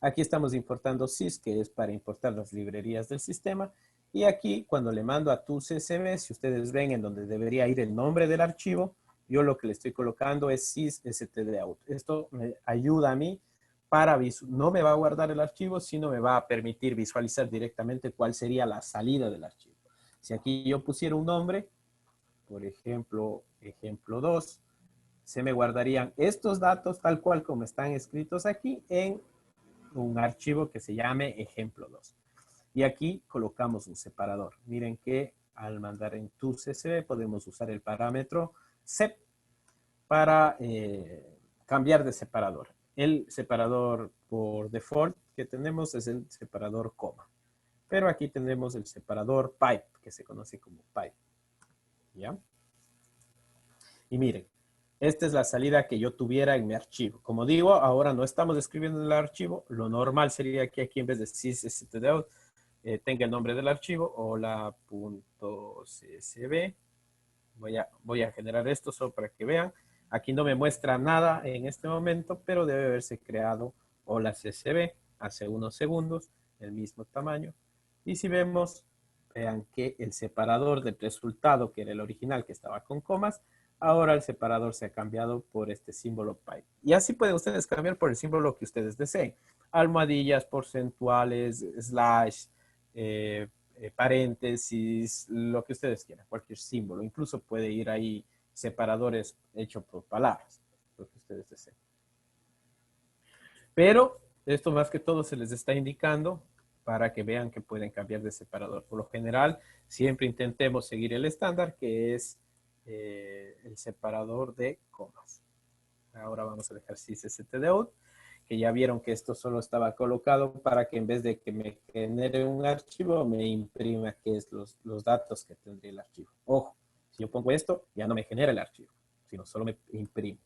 Aquí estamos importando sys, que es para importar las librerías del sistema. Y aquí, cuando le mando a toCSV, si ustedes ven en donde debería ir el nombre del archivo, yo lo que le estoy colocando es sys.stdout. Esto me ayuda a mí para no me va a guardar el archivo, sino me va a permitir visualizar directamente cuál sería la salida del archivo. Si aquí yo pusiera un nombre, por ejemplo, ejemplo 2, se me guardarían estos datos tal cual como están escritos aquí en un archivo que se llame ejemplo 2. Y aquí colocamos un separador. Miren que al mandar en toCSV podemos usar el parámetro sep para cambiar de separador. El separador por default que tenemos es el separador coma. Pero aquí tenemos el separador pipe, que se conoce como pipe. ¿Ya? Y miren, esta es la salida que yo tuviera en mi archivo. Como digo, ahora no estamos escribiendo en el archivo. Lo normal sería que aquí en vez de sys.stdout tenga el nombre del archivo, hola.csv. Voy a generar esto solo para que vean. Aquí no me muestra nada en este momento, pero debe haberse creado hola CSV hace unos segundos, el mismo tamaño. Y si vemos, vean que el separador del resultado, que era el original, que estaba con comas, ahora el separador se ha cambiado por este símbolo pipe. Y así pueden ustedes cambiar por el símbolo que ustedes deseen. Almohadillas, porcentuales, slash, paréntesis, lo que ustedes quieran, cualquier símbolo. Incluso puede ir ahí separadores hechos por palabras, lo que ustedes deseen. Pero esto más que todo se les está indicando para que vean que pueden cambiar de separador. Por lo general, siempre intentemos seguir el estándar, que es el separador de comas. Ahora vamos a dejar sys.stdout, que ya vieron que esto solo estaba colocado para que en vez de que me genere un archivo, me imprima que es los datos que tendría el archivo. Ojo, si yo pongo esto, ya no me genera el archivo, sino solo me imprime.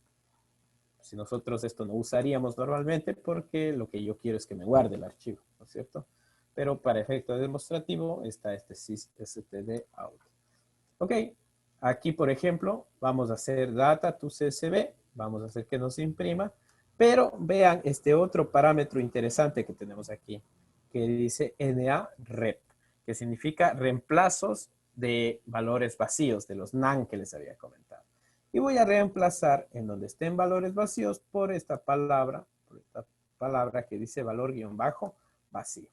Si nosotros esto no usaríamos normalmente porque lo que yo quiero es que me guarde el archivo, ¿no es cierto? Pero para efecto demostrativo está este sysstdout. Ok, aquí por ejemplo vamos a hacer data to CSV, vamos a hacer que nos imprima, pero vean este otro parámetro interesante que tenemos aquí, que dice NaRep, que significa reemplazos de valores vacíos, de los NaN que les había comentado. Y voy a reemplazar en donde estén valores vacíos por esta palabra que dice valor guión bajo vacío.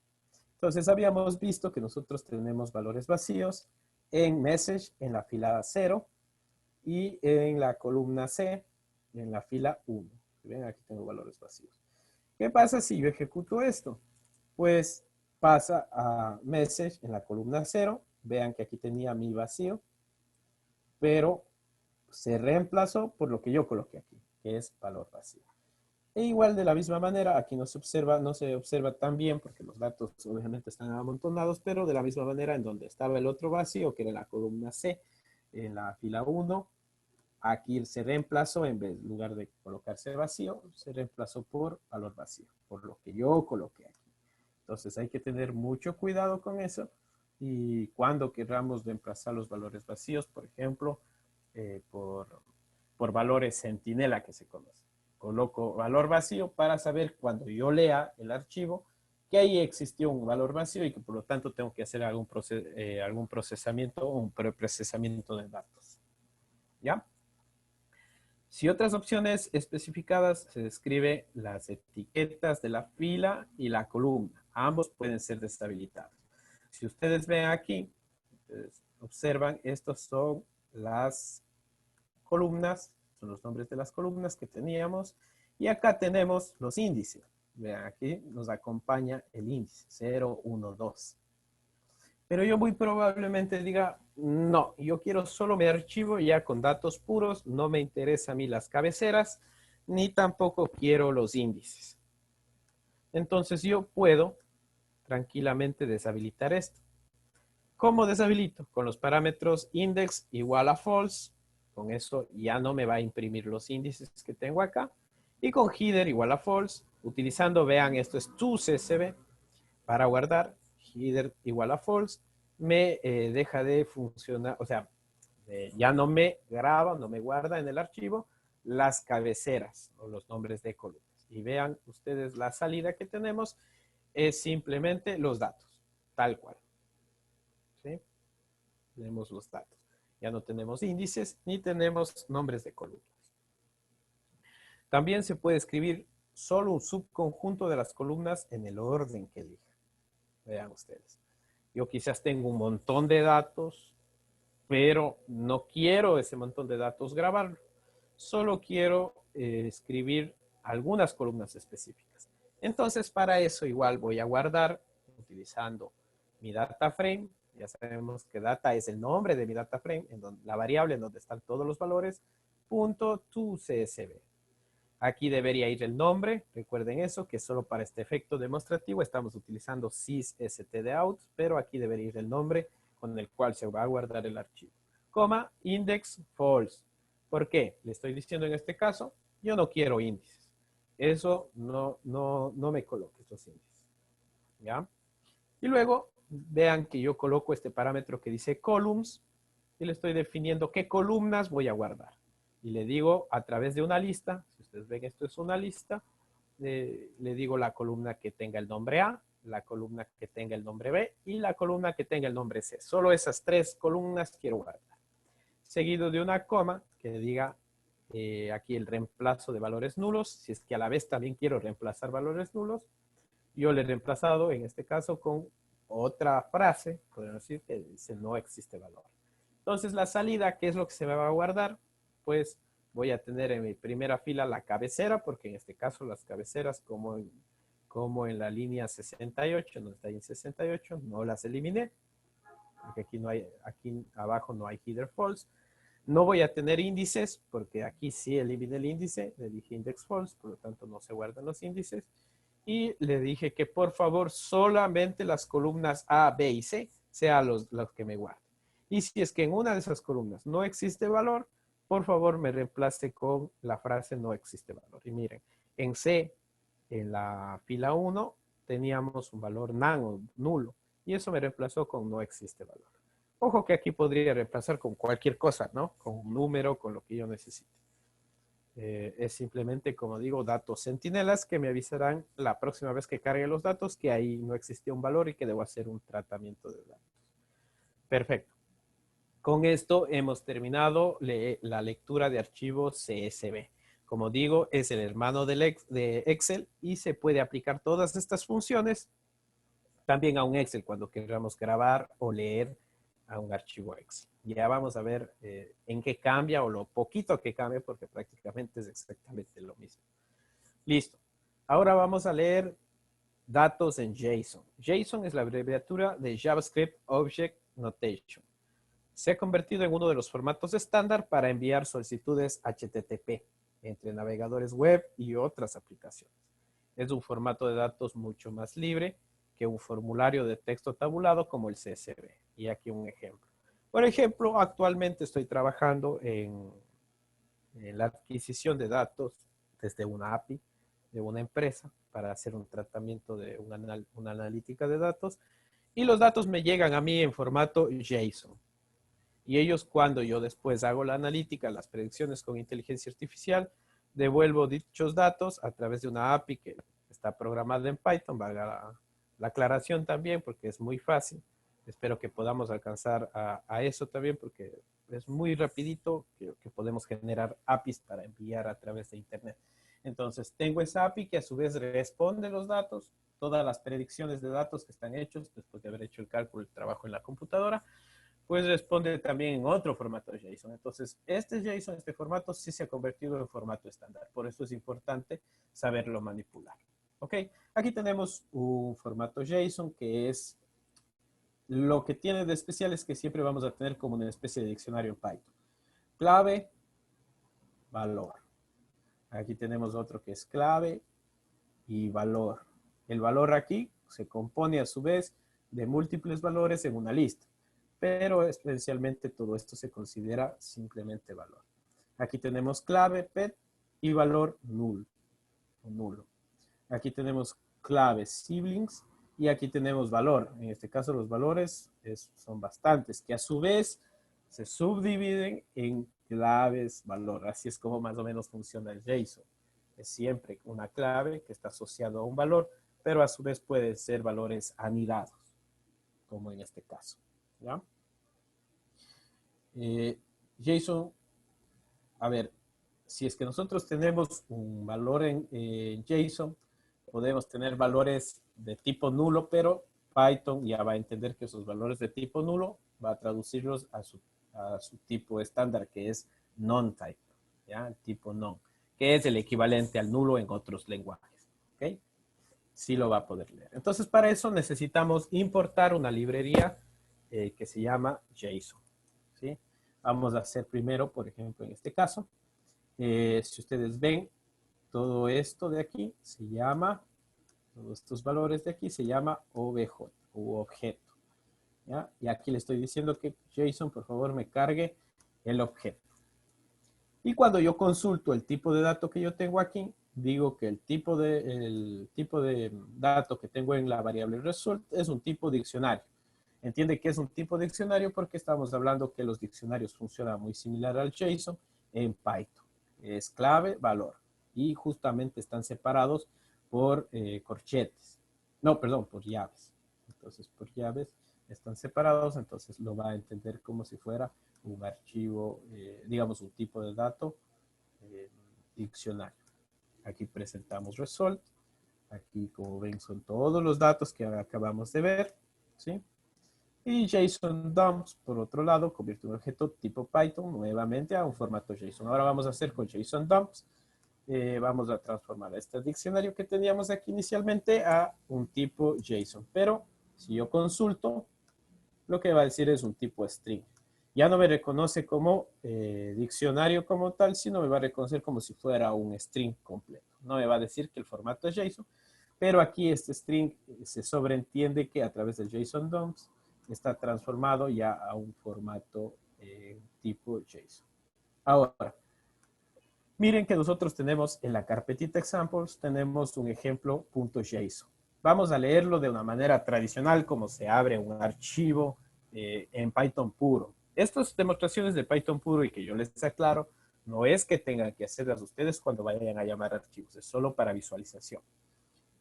Entonces habíamos visto que nosotros tenemos valores vacíos en message en la fila 0 y en la columna C en la fila 1. Ven, aquí tengo valores vacíos. ¿Qué pasa si yo ejecuto esto? Pues pasa a message en la columna 0. Vean que aquí tenía mi vacío, pero se reemplazó por lo que yo coloqué aquí, que es valor vacío. E igual de la misma manera, aquí no se observa tan bien porque los datos obviamente están amontonados, pero de la misma manera en donde estaba el otro vacío, que era la columna C, en la fila 1, aquí se reemplazó, en lugar de colocarse vacío, se reemplazó por valor vacío, por lo que yo coloqué aquí. Entonces hay que tener mucho cuidado con eso y cuando queramos reemplazar los valores vacíos, por ejemplo, por valores centinela que se conocen. Coloco valor vacío para saber cuando yo lea el archivo que ahí existió un valor vacío y que por lo tanto tengo que hacer algún procesamiento o un preprocesamiento de datos. ¿Ya? Si otras opciones especificadas, se describe las etiquetas de la fila y la columna. Ambos pueden ser deshabilitados. Si ustedes ven aquí, observan, estos son las columnas, son los nombres de las columnas que teníamos. Y acá tenemos los índices. Vean, aquí nos acompaña el índice 0, 1, 2. Pero yo muy probablemente diga, no, yo quiero solo mi archivo ya con datos puros, no me interesa a mí las cabeceras, ni tampoco quiero los índices. Entonces yo puedo tranquilamente deshabilitar esto. ¿Cómo deshabilito? Con los parámetros index igual a false. Con eso ya no me va a imprimir los índices que tengo acá. Y con header igual a false, utilizando, vean, esto es toCSV para guardar, header igual a false, me deja de funcionar, o sea, ya no me graba, no me guarda en el archivo las cabeceras o los nombres de columnas. Y vean ustedes la salida que tenemos es simplemente los datos, tal cual. ¿Sí? Tenemos los datos. Ya no tenemos índices ni tenemos nombres de columnas. También se puede escribir solo un subconjunto de las columnas en el orden que elija. Vean ustedes. Yo quizás tengo un montón de datos, pero no quiero ese montón de datos grabarlo. Solo quiero escribir algunas columnas específicas. Entonces, para eso igual voy a guardar utilizando mi data frame. Ya sabemos que data es el nombre de mi data frame, en donde, la variable en donde están todos los valores, punto toCSV. Aquí debería ir el nombre, recuerden eso, que solo para este efecto demostrativo estamos utilizando sysstdout, pero aquí debería ir el nombre con el cual se va a guardar el archivo. Coma, index false. ¿Por qué? Le estoy diciendo en este caso, yo no quiero índices. Eso no me coloque estos índices. ¿Ya? Y luego, vean que yo coloco este parámetro que dice columns y le estoy definiendo qué columnas voy a guardar. Y le digo a través de una lista, si ustedes ven esto es una lista, le digo la columna que tenga el nombre A, la columna que tenga el nombre B y la columna que tenga el nombre C. Solo esas tres columnas quiero guardar. Seguido de una coma que diga aquí el reemplazo de valores nulos, si es que a la vez también quiero reemplazar valores nulos, yo le he reemplazado en este caso con otra frase, podemos decir que dice no existe valor. Entonces la salida, ¿qué es lo que se me va a guardar? Pues voy a tener en mi primera fila la cabecera, porque en este caso las cabeceras como en la línea 68, no está ahí en 68, no las eliminé, porque aquí abajo no hay header false. No voy a tener índices, porque aquí sí eliminé el índice, le dije index false, por lo tanto no se guardan los índices. Y le dije que por favor solamente las columnas A, B y C sean los que me guarden. Y si es que en una de esas columnas no existe valor, por favor me reemplace con la frase no existe valor. Y miren, en C, en la fila 1, teníamos un valor none o nulo. Y eso me reemplazó con no existe valor. Ojo que aquí podría reemplazar con cualquier cosa, ¿no? Con un número, con lo que yo necesite. Es simplemente, como digo, datos centinelas que me avisarán la próxima vez que cargue los datos que ahí no existía un valor y que debo hacer un tratamiento de datos. Perfecto. Con esto hemos terminado la lectura de archivos CSV. Como digo, es el hermano de Excel y se puede aplicar todas estas funciones también a un Excel cuando queramos grabar o leer a un archivo Excel. Ya vamos a ver en qué cambia o lo poquito que cambia porque prácticamente es exactamente lo mismo. Listo. Ahora vamos a leer datos en JSON. JSON es la abreviatura de JavaScript Object Notation. Se ha convertido en uno de los formatos estándar para enviar solicitudes HTTP entre navegadores web y otras aplicaciones. Es un formato de datos mucho más libre que un formulario de texto tabulado como el CSV. Y aquí un ejemplo. Por ejemplo, actualmente estoy trabajando en la adquisición de datos desde una API de una empresa para hacer un tratamiento de una analítica de datos y los datos me llegan a mí en formato JSON. Y ellos, cuando yo después hago la analítica, las predicciones con inteligencia artificial, devuelvo dichos datos a través de una API que está programada en Python, valga la aclaración también, porque es muy fácil. Espero que podamos alcanzar a eso también, porque es muy rapidito que podemos generar APIs para enviar a través de Internet. Entonces, tengo esa API que a su vez responde los datos, todas las predicciones de datos que están hechos después de haber hecho el cálculo, el trabajo en la computadora, pues responde también en otro formato de JSON. Entonces, este JSON, este formato, sí se ha convertido en formato estándar. Por eso es importante saberlo manipular. ¿Ok? Aquí tenemos un formato JSON que es lo que tiene de especial es que siempre vamos a tener como una especie de diccionario en Python. Clave, valor. Aquí tenemos otro que es clave y valor. El valor aquí se compone a su vez de múltiples valores en una lista, pero especialmente todo esto se considera simplemente valor. Aquí tenemos clave, PET y valor null o nulo. Aquí tenemos clave siblings y aquí tenemos valor. En este caso los valores son bastantes, que a su vez se subdividen en claves valor. Así es como más o menos funciona el JSON. Es siempre una clave que está asociado a un valor, pero a su vez pueden ser valores anidados, como en este caso. ¿Ya? JSON, a ver, si es que nosotros tenemos un valor en JSON, podemos tener valores de tipo nulo, pero Python ya va a entender que esos valores de tipo nulo va a traducirlos a su tipo estándar, que es non-type, ¿ya? El tipo non, que es el equivalente al nulo en otros lenguajes, ¿ok? Sí lo va a poder leer. Entonces, para eso necesitamos importar una librería que se llama JSON, ¿sí? Vamos a hacer primero, por ejemplo, en este caso, si ustedes ven, todo esto de aquí se llama, todos estos valores de aquí se llama OBJ, u objeto, ¿ya? Y aquí le estoy diciendo que JSON, por favor, me cargue el objeto. Y cuando yo consulto el tipo de dato que yo tengo aquí, digo que el tipo de dato que tengo en la variable result es un tipo diccionario. Entiende que es un tipo diccionario porque estamos hablando que los diccionarios funcionan muy similar al JSON en Python. Es clave, valor. Y justamente están separados por corchetes. No, perdón, por llaves. Entonces, por llaves están separados, entonces lo va a entender como si fuera un archivo, digamos, un tipo de dato diccionario. Aquí presentamos result. Aquí, como ven, son todos los datos que acabamos de ver, ¿sí? Y JSON dumps, por otro lado, convierte un objeto tipo Python nuevamente a un formato JSON. Ahora vamos a hacer con JSON dumps. Vamos a transformar este diccionario que teníamos aquí inicialmente a un tipo JSON. Pero si yo consulto, lo que va a decir es un tipo string. Ya no me reconoce como diccionario como tal, sino me va a reconocer como si fuera un string completo. No me va a decir que el formato es JSON, pero aquí este string se sobreentiende que a través del JSON dumps está transformado ya a un formato tipo JSON. Ahora, miren que nosotros tenemos en la carpetita examples, tenemos un ejemplo .json. Vamos a leerlo de una manera tradicional, como se abre un archivo en Python puro. Estas demostraciones de Python puro, y que yo les aclaro, no es que tengan que hacerlas ustedes cuando vayan a llamar archivos, es solo para visualización.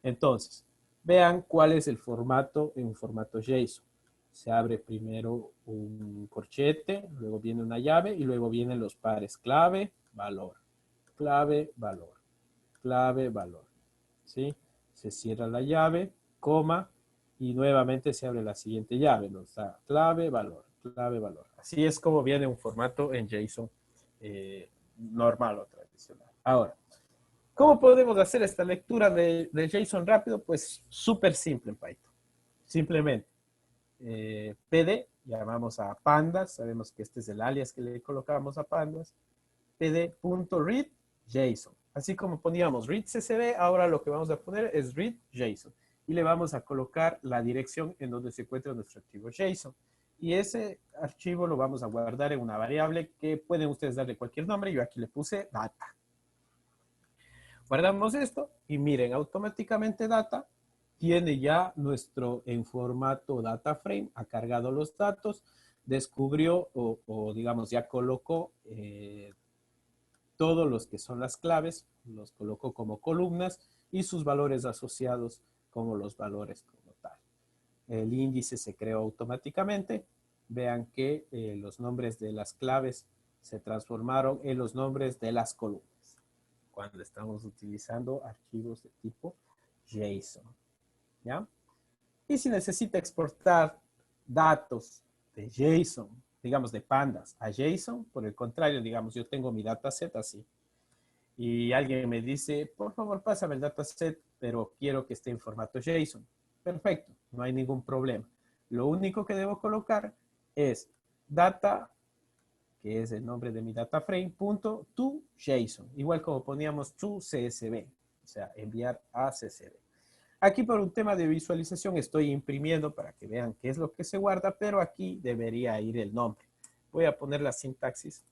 Entonces, vean cuál es el formato en un formato JSON. Se abre primero un corchete, luego viene una llave y luego vienen los pares clave, valor, clave, valor, clave, valor. ¿Sí? Se cierra la llave, coma, y nuevamente se abre la siguiente llave. Nos da clave, valor, clave, valor. Así es como viene un formato en JSON normal o tradicional. Ahora, ¿cómo podemos hacer esta lectura de JSON rápido? Pues súper simple en Python. Simplemente pd, llamamos a pandas, sabemos que este es el alias que le colocamos a pandas, pd.read JSON. Así como poníamos read ccb, ahora lo que vamos a poner es read JSON. Y le vamos a colocar la dirección en donde se encuentra nuestro archivo JSON. Y ese archivo lo vamos a guardar en una variable que pueden ustedes darle cualquier nombre. Yo aquí le puse data. Guardamos esto y miren, automáticamente data tiene ya nuestro en formato data frame, ha cargado los datos, descubrió o digamos ya colocó todos los que son las claves, los colocó como columnas y sus valores asociados como los valores como tal. El índice se creó automáticamente. Vean que los nombres de las claves se transformaron en los nombres de las columnas cuando estamos utilizando archivos de tipo JSON. ¿Ya? Y si necesita exportar datos de JSON, digamos de pandas a JSON, por el contrario, digamos, yo tengo mi dataset así, y alguien me dice, por favor, pásame el dataset, pero quiero que esté en formato JSON. Perfecto, no hay ningún problema. Lo único que debo colocar es data, que es el nombre de mi data frame, punto to JSON, igual como poníamos to CSV, o sea, enviar a CSV. Aquí por un tema de visualización estoy imprimiendo para que vean qué es lo que se guarda, pero aquí debería ir el nombre. Voy a poner la sintaxis,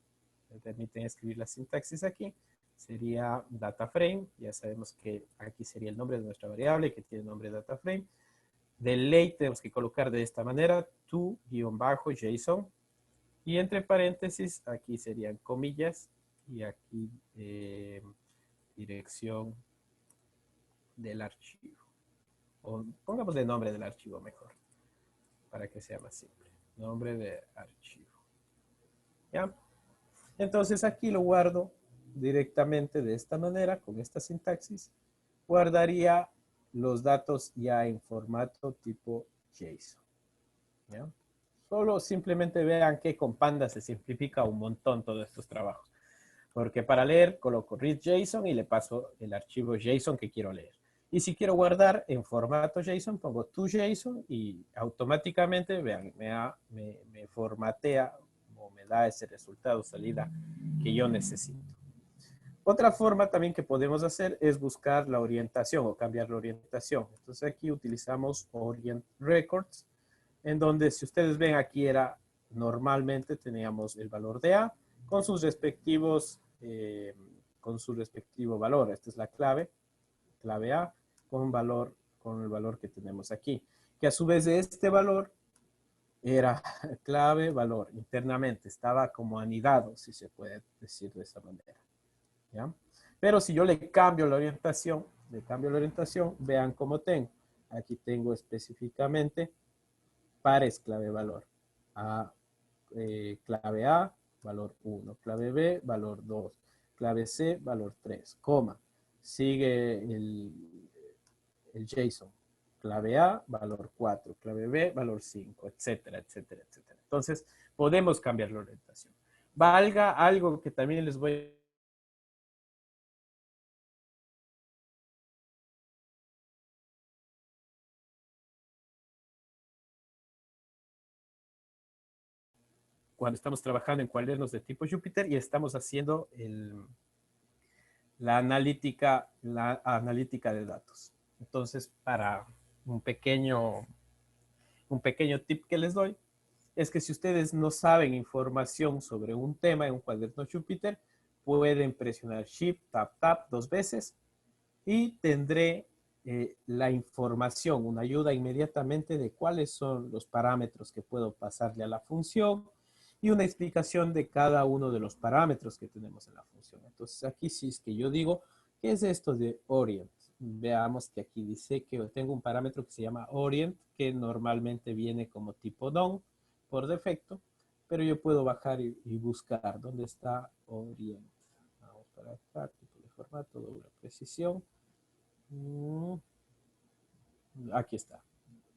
me permiten escribir la sintaxis aquí, sería data frame, ya sabemos que aquí sería el nombre de nuestra variable que tiene nombre data frame. De ley tenemos que colocar de esta manera, to-JSON, y entre paréntesis, aquí serían comillas, y aquí dirección del archivo. O pongamos el nombre del archivo mejor, para que sea más simple. Nombre de archivo. ¿Ya? Entonces aquí lo guardo directamente de esta manera, con esta sintaxis. Guardaría los datos ya en formato tipo JSON. ¿Ya? Solo simplemente vean que con Panda se simplifica un montón todos estos trabajos. Porque para leer coloco read JSON y le paso el archivo JSON que quiero leer. Y si quiero guardar en formato JSON, pongo toJSON y automáticamente, vean, me formatea o me da ese resultado salida que yo necesito. Otra forma también que podemos hacer es buscar la orientación o cambiar la orientación. Entonces aquí utilizamos Orient Records, en donde si ustedes ven aquí era normalmente teníamos el valor de A con sus respectivos, con su respectivo valor. Esta es la clave, clave A, con el valor que tenemos aquí. Que a su vez de este valor era clave, valor, internamente. Estaba como anidado, si se puede decir de esa manera. ¿Ya? Pero si yo le cambio la orientación, vean cómo tengo. Aquí tengo específicamente pares clave valor. Clave A, valor 1. Clave B, valor 2. Clave C, valor 3. Coma. Sigue el JSON. Clave A, valor 4. Clave B, valor 5, etcétera, etcétera, etcétera. Entonces, podemos cambiar la orientación. Valga algo que también les voy a cuando estamos trabajando en cuadernos de tipo Jupyter y estamos haciendo la analítica de datos. Entonces, para un pequeño tip que les doy, es que si ustedes no saben información sobre un tema en un cuaderno Jupyter, pueden presionar Shift, Tab, Tab 2 veces y tendré la información, una ayuda inmediatamente de cuáles son los parámetros que puedo pasarle a la función y una explicación de cada uno de los parámetros que tenemos en la función. Entonces aquí sí es que yo digo, ¿qué es esto de orient? Veamos que aquí dice que tengo un parámetro que se llama orient, que normalmente viene como tipo none por defecto, pero yo puedo bajar y buscar dónde está orient. Vamos para acá, tipo de formato, doble precisión. Aquí está,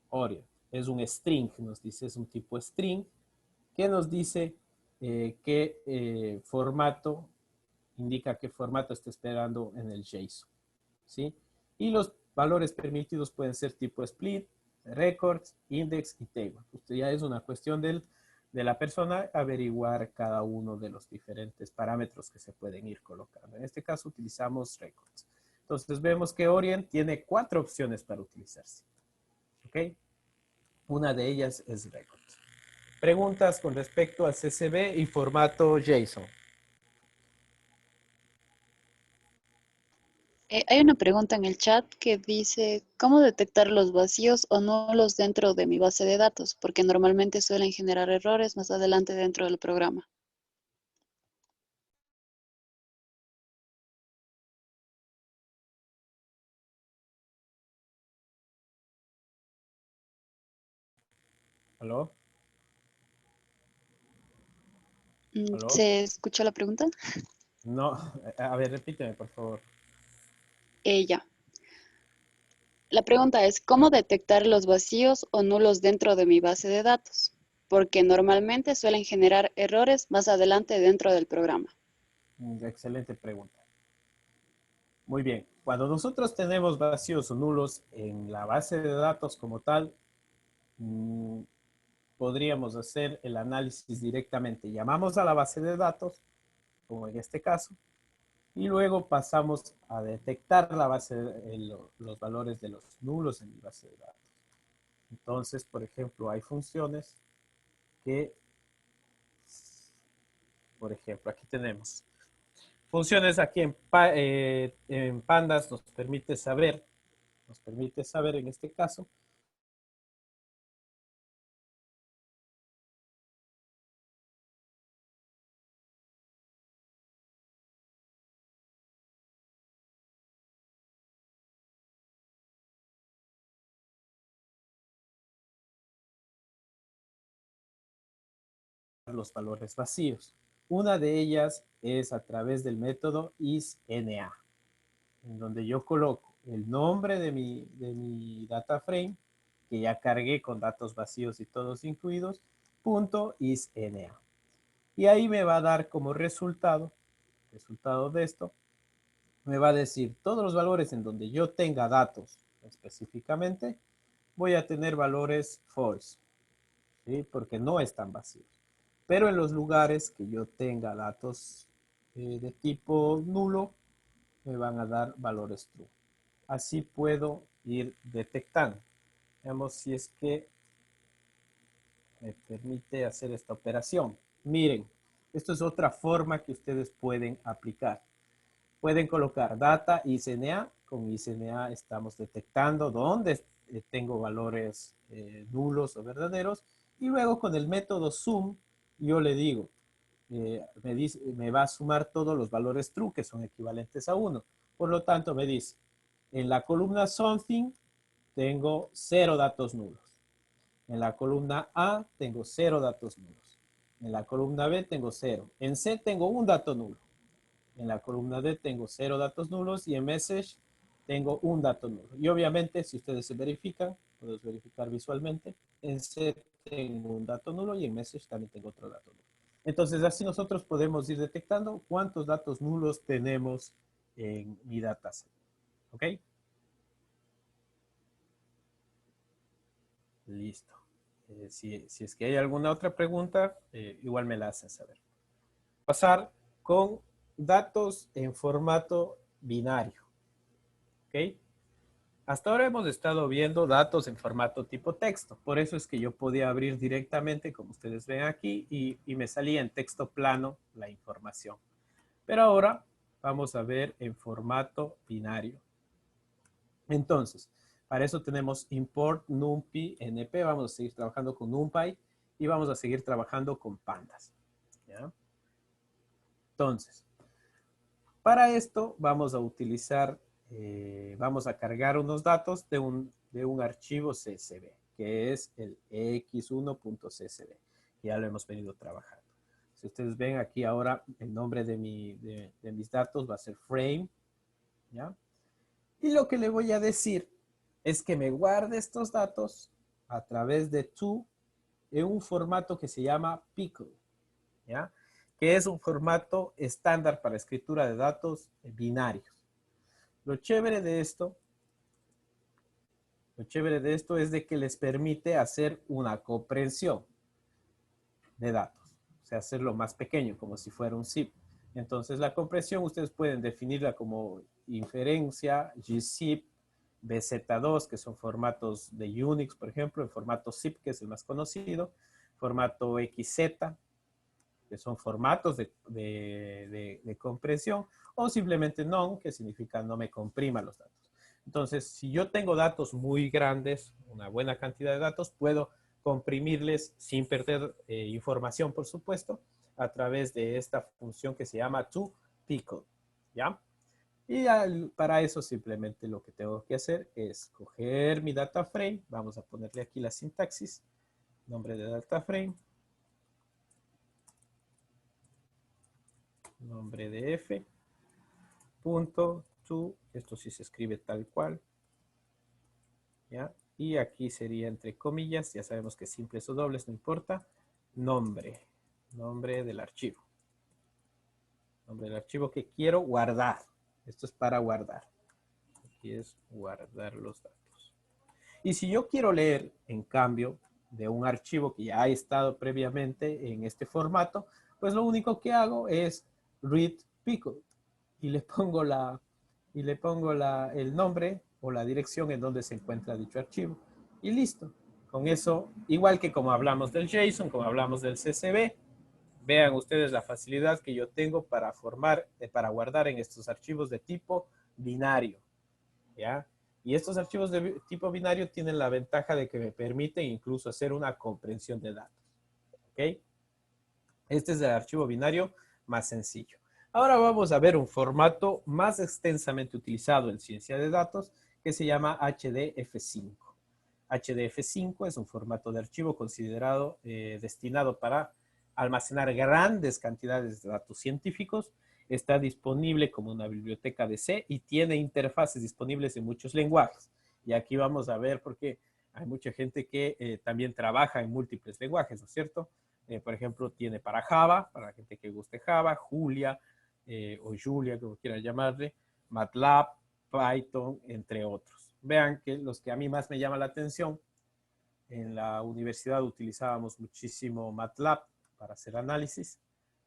orient. Es un string, nos dice, es un tipo string, que nos dice qué formato, indica qué formato está esperando en el JSON, ¿sí? Y los valores permitidos pueden ser tipo split, records, index y table. Esto ya es una cuestión de la persona averiguar cada uno de los diferentes parámetros que se pueden ir colocando. En este caso utilizamos records. Entonces vemos que Orient tiene 4 opciones para utilizarse. ¿Ok? Una de ellas es records. Preguntas con respecto al CSV y formato JSON.
Hay una pregunta en el chat que dice, ¿cómo detectar los vacíos o nulos dentro de mi base de datos? Porque normalmente suelen generar errores más adelante dentro del programa.
¿Aló? ¿Aló?
¿Se escuchó la pregunta?
No, a ver, repíteme, por favor.
Ya. La pregunta es, ¿cómo detectar los vacíos o nulos dentro de mi base de datos? Porque normalmente suelen generar errores más adelante dentro del programa.
Excelente pregunta. Muy bien. Cuando nosotros tenemos vacíos o nulos en la base de datos como tal, podríamos hacer el análisis directamente. Llamamos a la base de datos, como en este caso, y luego pasamos a detectar la base, los valores de los nulos en mi base de datos. Entonces, por ejemplo, hay funciones que, por ejemplo, aquí tenemos funciones aquí en Pandas nos permite saber en este caso los valores vacíos. Una de ellas es a través del método isNA, en donde yo coloco el nombre de mi data frame, que ya cargué con datos vacíos y todos incluidos, punto isNA. Y ahí me va a dar como resultado de esto, me va a decir todos los valores en donde yo tenga datos específicamente, voy a tener valores false, ¿sí? Porque no están vacíos. Pero en los lugares que yo tenga datos de tipo nulo, me van a dar valores true. Así puedo ir detectando. Veamos si es que me permite hacer esta operación. Miren, esto es otra forma que ustedes pueden aplicar. Pueden colocar data ICNA. Con ICNA estamos detectando dónde tengo valores nulos o verdaderos. Y luego con el método sum, yo le digo, me va a sumar todos los valores true que son equivalentes a 1. Por lo tanto, me dice, en la columna something tengo 0 datos nulos. En la columna A tengo 0 datos nulos. En la columna B tengo 0. En C tengo un dato nulo. En la columna D tengo 0 datos nulos y en message tengo un dato nulo. Y obviamente, si ustedes se verifican, puedes verificar visualmente, en C tengo un dato nulo y en message también tengo otro dato nulo. Entonces, así nosotros podemos ir detectando cuántos datos nulos tenemos en mi dataset. ¿Ok? Listo. Si es que hay alguna otra pregunta, igual me la hacen saber. Pasar con datos en formato binario. ¿Ok? Hasta ahora hemos estado viendo datos en formato tipo texto. Por eso es que yo podía abrir directamente, como ustedes ven aquí, y me salía en texto plano la información. Pero ahora vamos a ver en formato binario. Entonces, para eso tenemos import numpy np. Vamos a seguir trabajando con numpy y vamos a seguir trabajando con pandas. ¿Ya? Entonces, para esto vamos a utilizar, vamos a cargar unos datos de un archivo CSV, que es el x1.csv. Ya lo hemos venido trabajando. Si ustedes ven aquí ahora, el nombre de mis datos va a ser frame, ¿ya? Y lo que le voy a decir es que me guarde estos datos a través de to en un formato que se llama pickle, ¿ya? Que es un formato estándar para escritura de datos binarios. Lo chévere de esto es de que les permite hacer una comprensión de datos, o sea, hacerlo más pequeño, como si fuera un zip. Entonces, la compresión ustedes pueden definirla como inferencia, gzip, BZ2, que son formatos de Unix, por ejemplo, en formato zip, que es el más conocido, formato XZ, que son formatos de compresión, o simplemente non, que significa no me comprima los datos. Entonces, si yo tengo datos muy grandes, una buena cantidad de datos, puedo comprimirles sin perder información, por supuesto, a través de esta función que se llama toPickle, ¿ya? Y para eso simplemente lo que tengo que hacer es coger mi data frame, vamos a ponerle aquí la sintaxis, nombre de data frame, nombre de f, punto to, esto sí se escribe tal cual, ¿ya? Y aquí sería entre comillas, ya sabemos que simples o dobles, no importa, nombre del archivo. Nombre del archivo que quiero guardar. Esto es para guardar. Aquí es guardar los datos. Y si yo quiero leer, en cambio, de un archivo que ya ha estado previamente en este formato, pues lo único que hago es read pickle y le pongo el nombre o la dirección en donde se encuentra dicho archivo. Y listo. Con eso, igual que como hablamos del JSON, como hablamos del CSV, vean ustedes la facilidad que yo tengo para para guardar en estos archivos de tipo binario, ¿ya? Y estos archivos de tipo binario tienen la ventaja de que me permiten incluso hacer una comprensión de datos, ¿ok? Este es el archivo binario más sencillo. Ahora vamos a ver un formato más extensamente utilizado en ciencia de datos que se llama HDF5. HDF5 es un formato de archivo considerado destinado para almacenar grandes cantidades de datos científicos. Está disponible como una biblioteca de C y tiene interfaces disponibles en muchos lenguajes. Y aquí vamos a ver porque hay mucha gente que también trabaja en múltiples lenguajes, ¿no es cierto? Por ejemplo, tiene para Java, para la gente que guste Java, Julia o Julia, como quieran llamarle, MATLAB, Python, entre otros. Vean que los que a mí más me llama la atención, en la universidad utilizábamos muchísimo MATLAB para hacer análisis.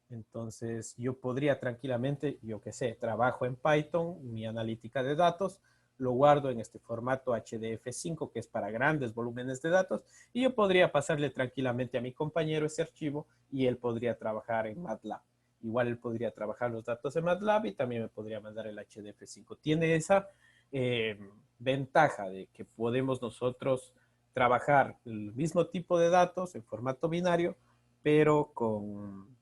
Entonces, yo podría tranquilamente, yo qué sé, trabajo en Python, mi analítica de datos, lo guardo en este formato HDF5, que es para grandes volúmenes de datos, y yo podría pasarle tranquilamente a mi compañero ese archivo y él podría trabajar en MATLAB. Igual él podría trabajar los datos en MATLAB y también me podría mandar el HDF5. Tiene esa ventaja de que podemos nosotros trabajar el mismo tipo de datos en formato binario, pero con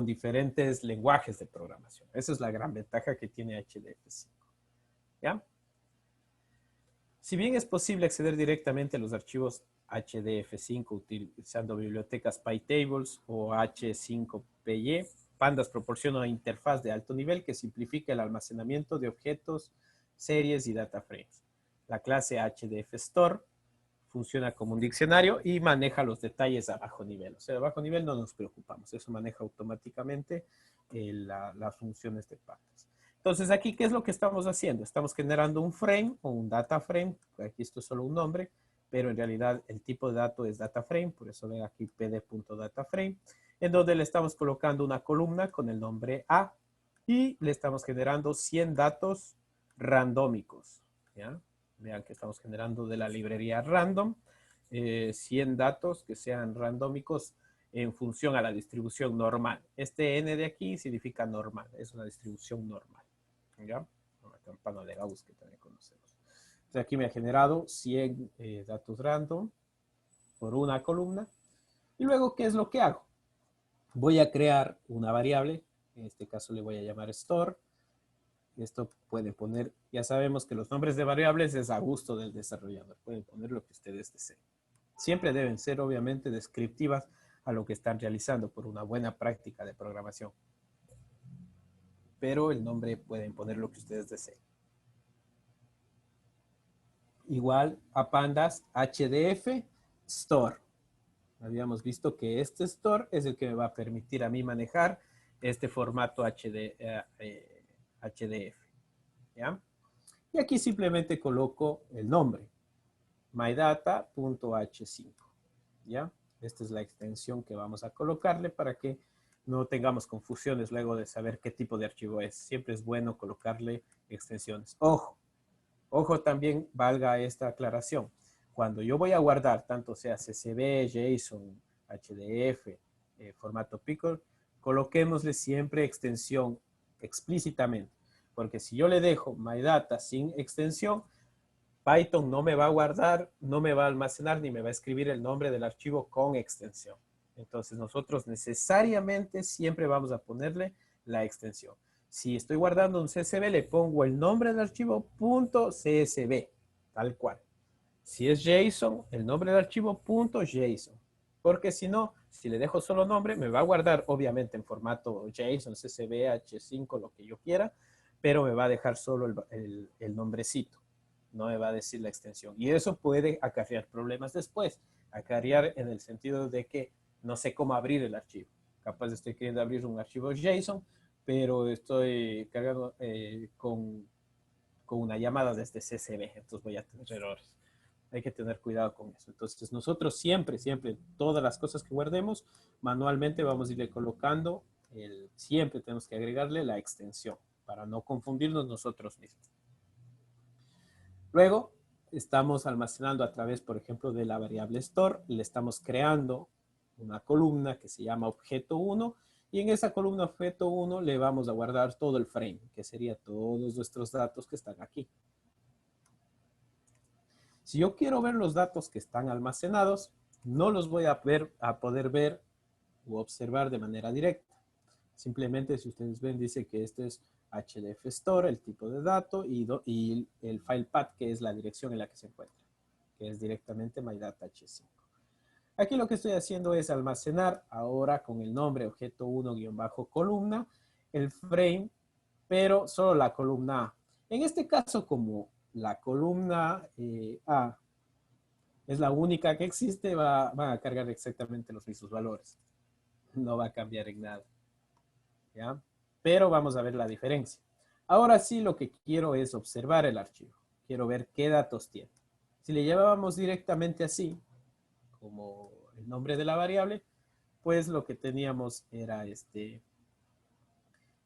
diferentes lenguajes de programación. Esa es la gran ventaja que tiene HDF5. ¿Ya? Si bien es posible acceder directamente a los archivos HDF5 utilizando bibliotecas PyTables o H5PY, Pandas proporciona una interfaz de alto nivel que simplifica el almacenamiento de objetos, series y data frames. La clase HDF Store funciona como un diccionario y maneja los detalles a bajo nivel. O sea, a bajo nivel no nos preocupamos, eso maneja automáticamente las funciones de pandas. Entonces, aquí, ¿qué es lo que estamos haciendo? Estamos generando un frame o un data frame, aquí esto es solo un nombre, pero en realidad el tipo de dato es data frame, por eso ven aquí pd.dataframe, en donde le estamos colocando una columna con el nombre A y le estamos generando 100 datos randómicos, ¿ya? Vean que estamos generando de la librería random 100 datos que sean randómicos en función a la distribución normal. Este n de aquí significa normal, es una distribución normal. ¿Ya? La campana de Gauss que también conocemos. Entonces aquí me ha generado 100 datos random por una columna. Y luego, ¿qué es lo que hago? Voy a crear una variable, en este caso le voy a llamar store. Esto pueden poner, ya sabemos que los nombres de variables es a gusto del desarrollador, pueden poner lo que ustedes deseen. Siempre deben ser obviamente descriptivas a lo que están realizando por una buena práctica de programación. Pero el nombre pueden poner lo que ustedes deseen. Igual a pandas HDF store. Habíamos visto que este store es el que me va a permitir a mí manejar este formato HDF. ¿Ya? Y aquí simplemente coloco el nombre, mydata.h5. ¿Ya? Esta es la extensión que vamos a colocarle para que no tengamos confusiones luego de saber qué tipo de archivo es. Siempre es bueno colocarle extensiones. Ojo, ojo también valga esta aclaración. Cuando yo voy a guardar, tanto sea CSV, JSON, HDF, formato pickle, coloquémosle siempre extensión explícitamente. Porque si yo le dejo mydata sin extensión, Python no me va a guardar, no me va a almacenar, ni me va a escribir el nombre del archivo con extensión. Entonces nosotros necesariamente siempre vamos a ponerle la extensión. Si estoy guardando un CSV, le pongo el nombre del archivo .csv, tal cual. Si es JSON, el nombre del archivo .json. Porque si no, si le dejo solo nombre, me va a guardar obviamente en formato JSON, CSV, H5, lo que yo quiera, pero me va a dejar solo el nombrecito. No me va a decir la extensión. Y eso puede acarrear problemas después. Acarrear en el sentido de que no sé cómo abrir el archivo. Capaz estoy queriendo abrir un archivo JSON, pero estoy cargando con una llamada desde CSV. Entonces voy a tener errores. Hay que tener cuidado con eso. Entonces nosotros siempre, todas las cosas que guardemos, manualmente vamos a irle colocando, siempre tenemos que agregarle la extensión para no confundirnos nosotros mismos. Luego, estamos almacenando a través, por ejemplo, de la variable store, le estamos creando una columna que se llama objeto 1, y en esa columna objeto 1 le vamos a guardar todo el frame, que sería todos nuestros datos que están aquí. Si yo quiero ver los datos que están almacenados, no los voy a poder ver u observar de manera directa. Simplemente, si ustedes ven, dice que este es HDF Store, el tipo de dato, y el file path, que es la dirección en la que se encuentra, que es directamente mydata h5. Aquí lo que estoy haciendo es almacenar ahora con el nombre objeto 1-columna, el frame, pero solo la columna A. En este caso, como la columna A es la única que existe, van a cargar exactamente los mismos valores. No va a cambiar en nada. ¿Ya? Pero vamos a ver la diferencia. Ahora sí lo que quiero es observar el archivo. Quiero ver qué datos tiene. Si le llevábamos directamente así, como el nombre de la variable, pues lo que teníamos era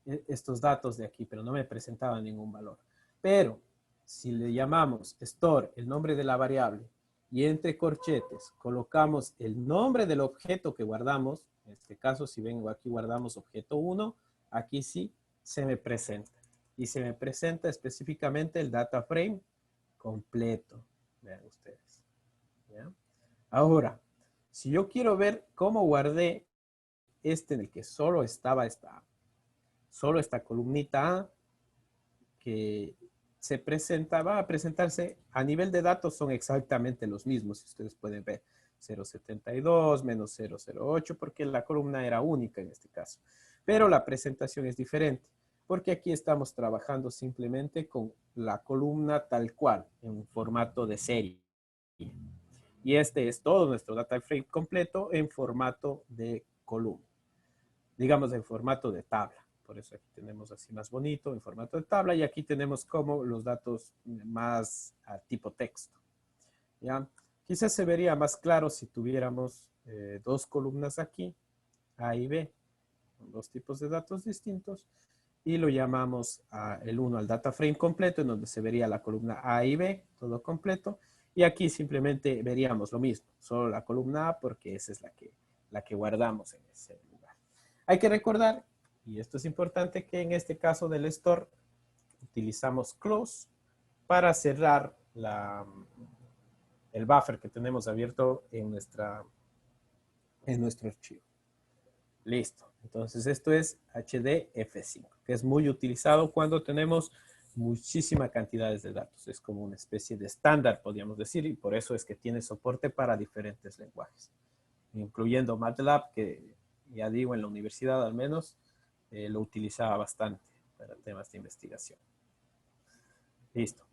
estos datos de aquí, pero no me presentaba ningún valor. Pero si le llamamos store, el nombre de la variable, y entre corchetes colocamos el nombre del objeto que guardamos, en este caso si vengo aquí guardamos objeto 1, aquí sí se me presenta. Y se me presenta específicamente el data frame completo. Vean ustedes. ¿Ya? Ahora, si yo quiero ver cómo guardé en el que solo estaba solo esta columnita A, que se presenta, va a presentarse a nivel de datos, son exactamente los mismos, si ustedes pueden ver, 0.72 menos 0.08, porque la columna era única en este caso. Pero la presentación es diferente, porque aquí estamos trabajando simplemente con la columna tal cual, en un formato de serie. Y este es todo nuestro data frame completo en formato de columna. Digamos en formato de tabla. Por eso aquí tenemos así más bonito, en formato de tabla. Y aquí tenemos como los datos más a tipo texto. ¿Ya? Quizás se vería más claro si tuviéramos dos columnas aquí, A y B, con dos tipos de datos distintos. y lo llamamos el 1 al data frame completo, en donde se vería la columna A y B, todo completo. Y aquí simplemente veríamos lo mismo, solo la columna A, porque esa es la que guardamos en ese lugar. Hay que recordar, y esto es importante, que en este caso del store utilizamos close para cerrar el buffer que tenemos abierto en nuestro archivo. Listo. Entonces esto es HDF5, que es muy utilizado cuando tenemos muchísimas cantidades de datos. Es como una especie de estándar, podríamos decir, y por eso es que tiene soporte para diferentes lenguajes, incluyendo MATLAB, que ya digo, en la universidad al menos, lo utilizaba bastante para temas de investigación. Listo.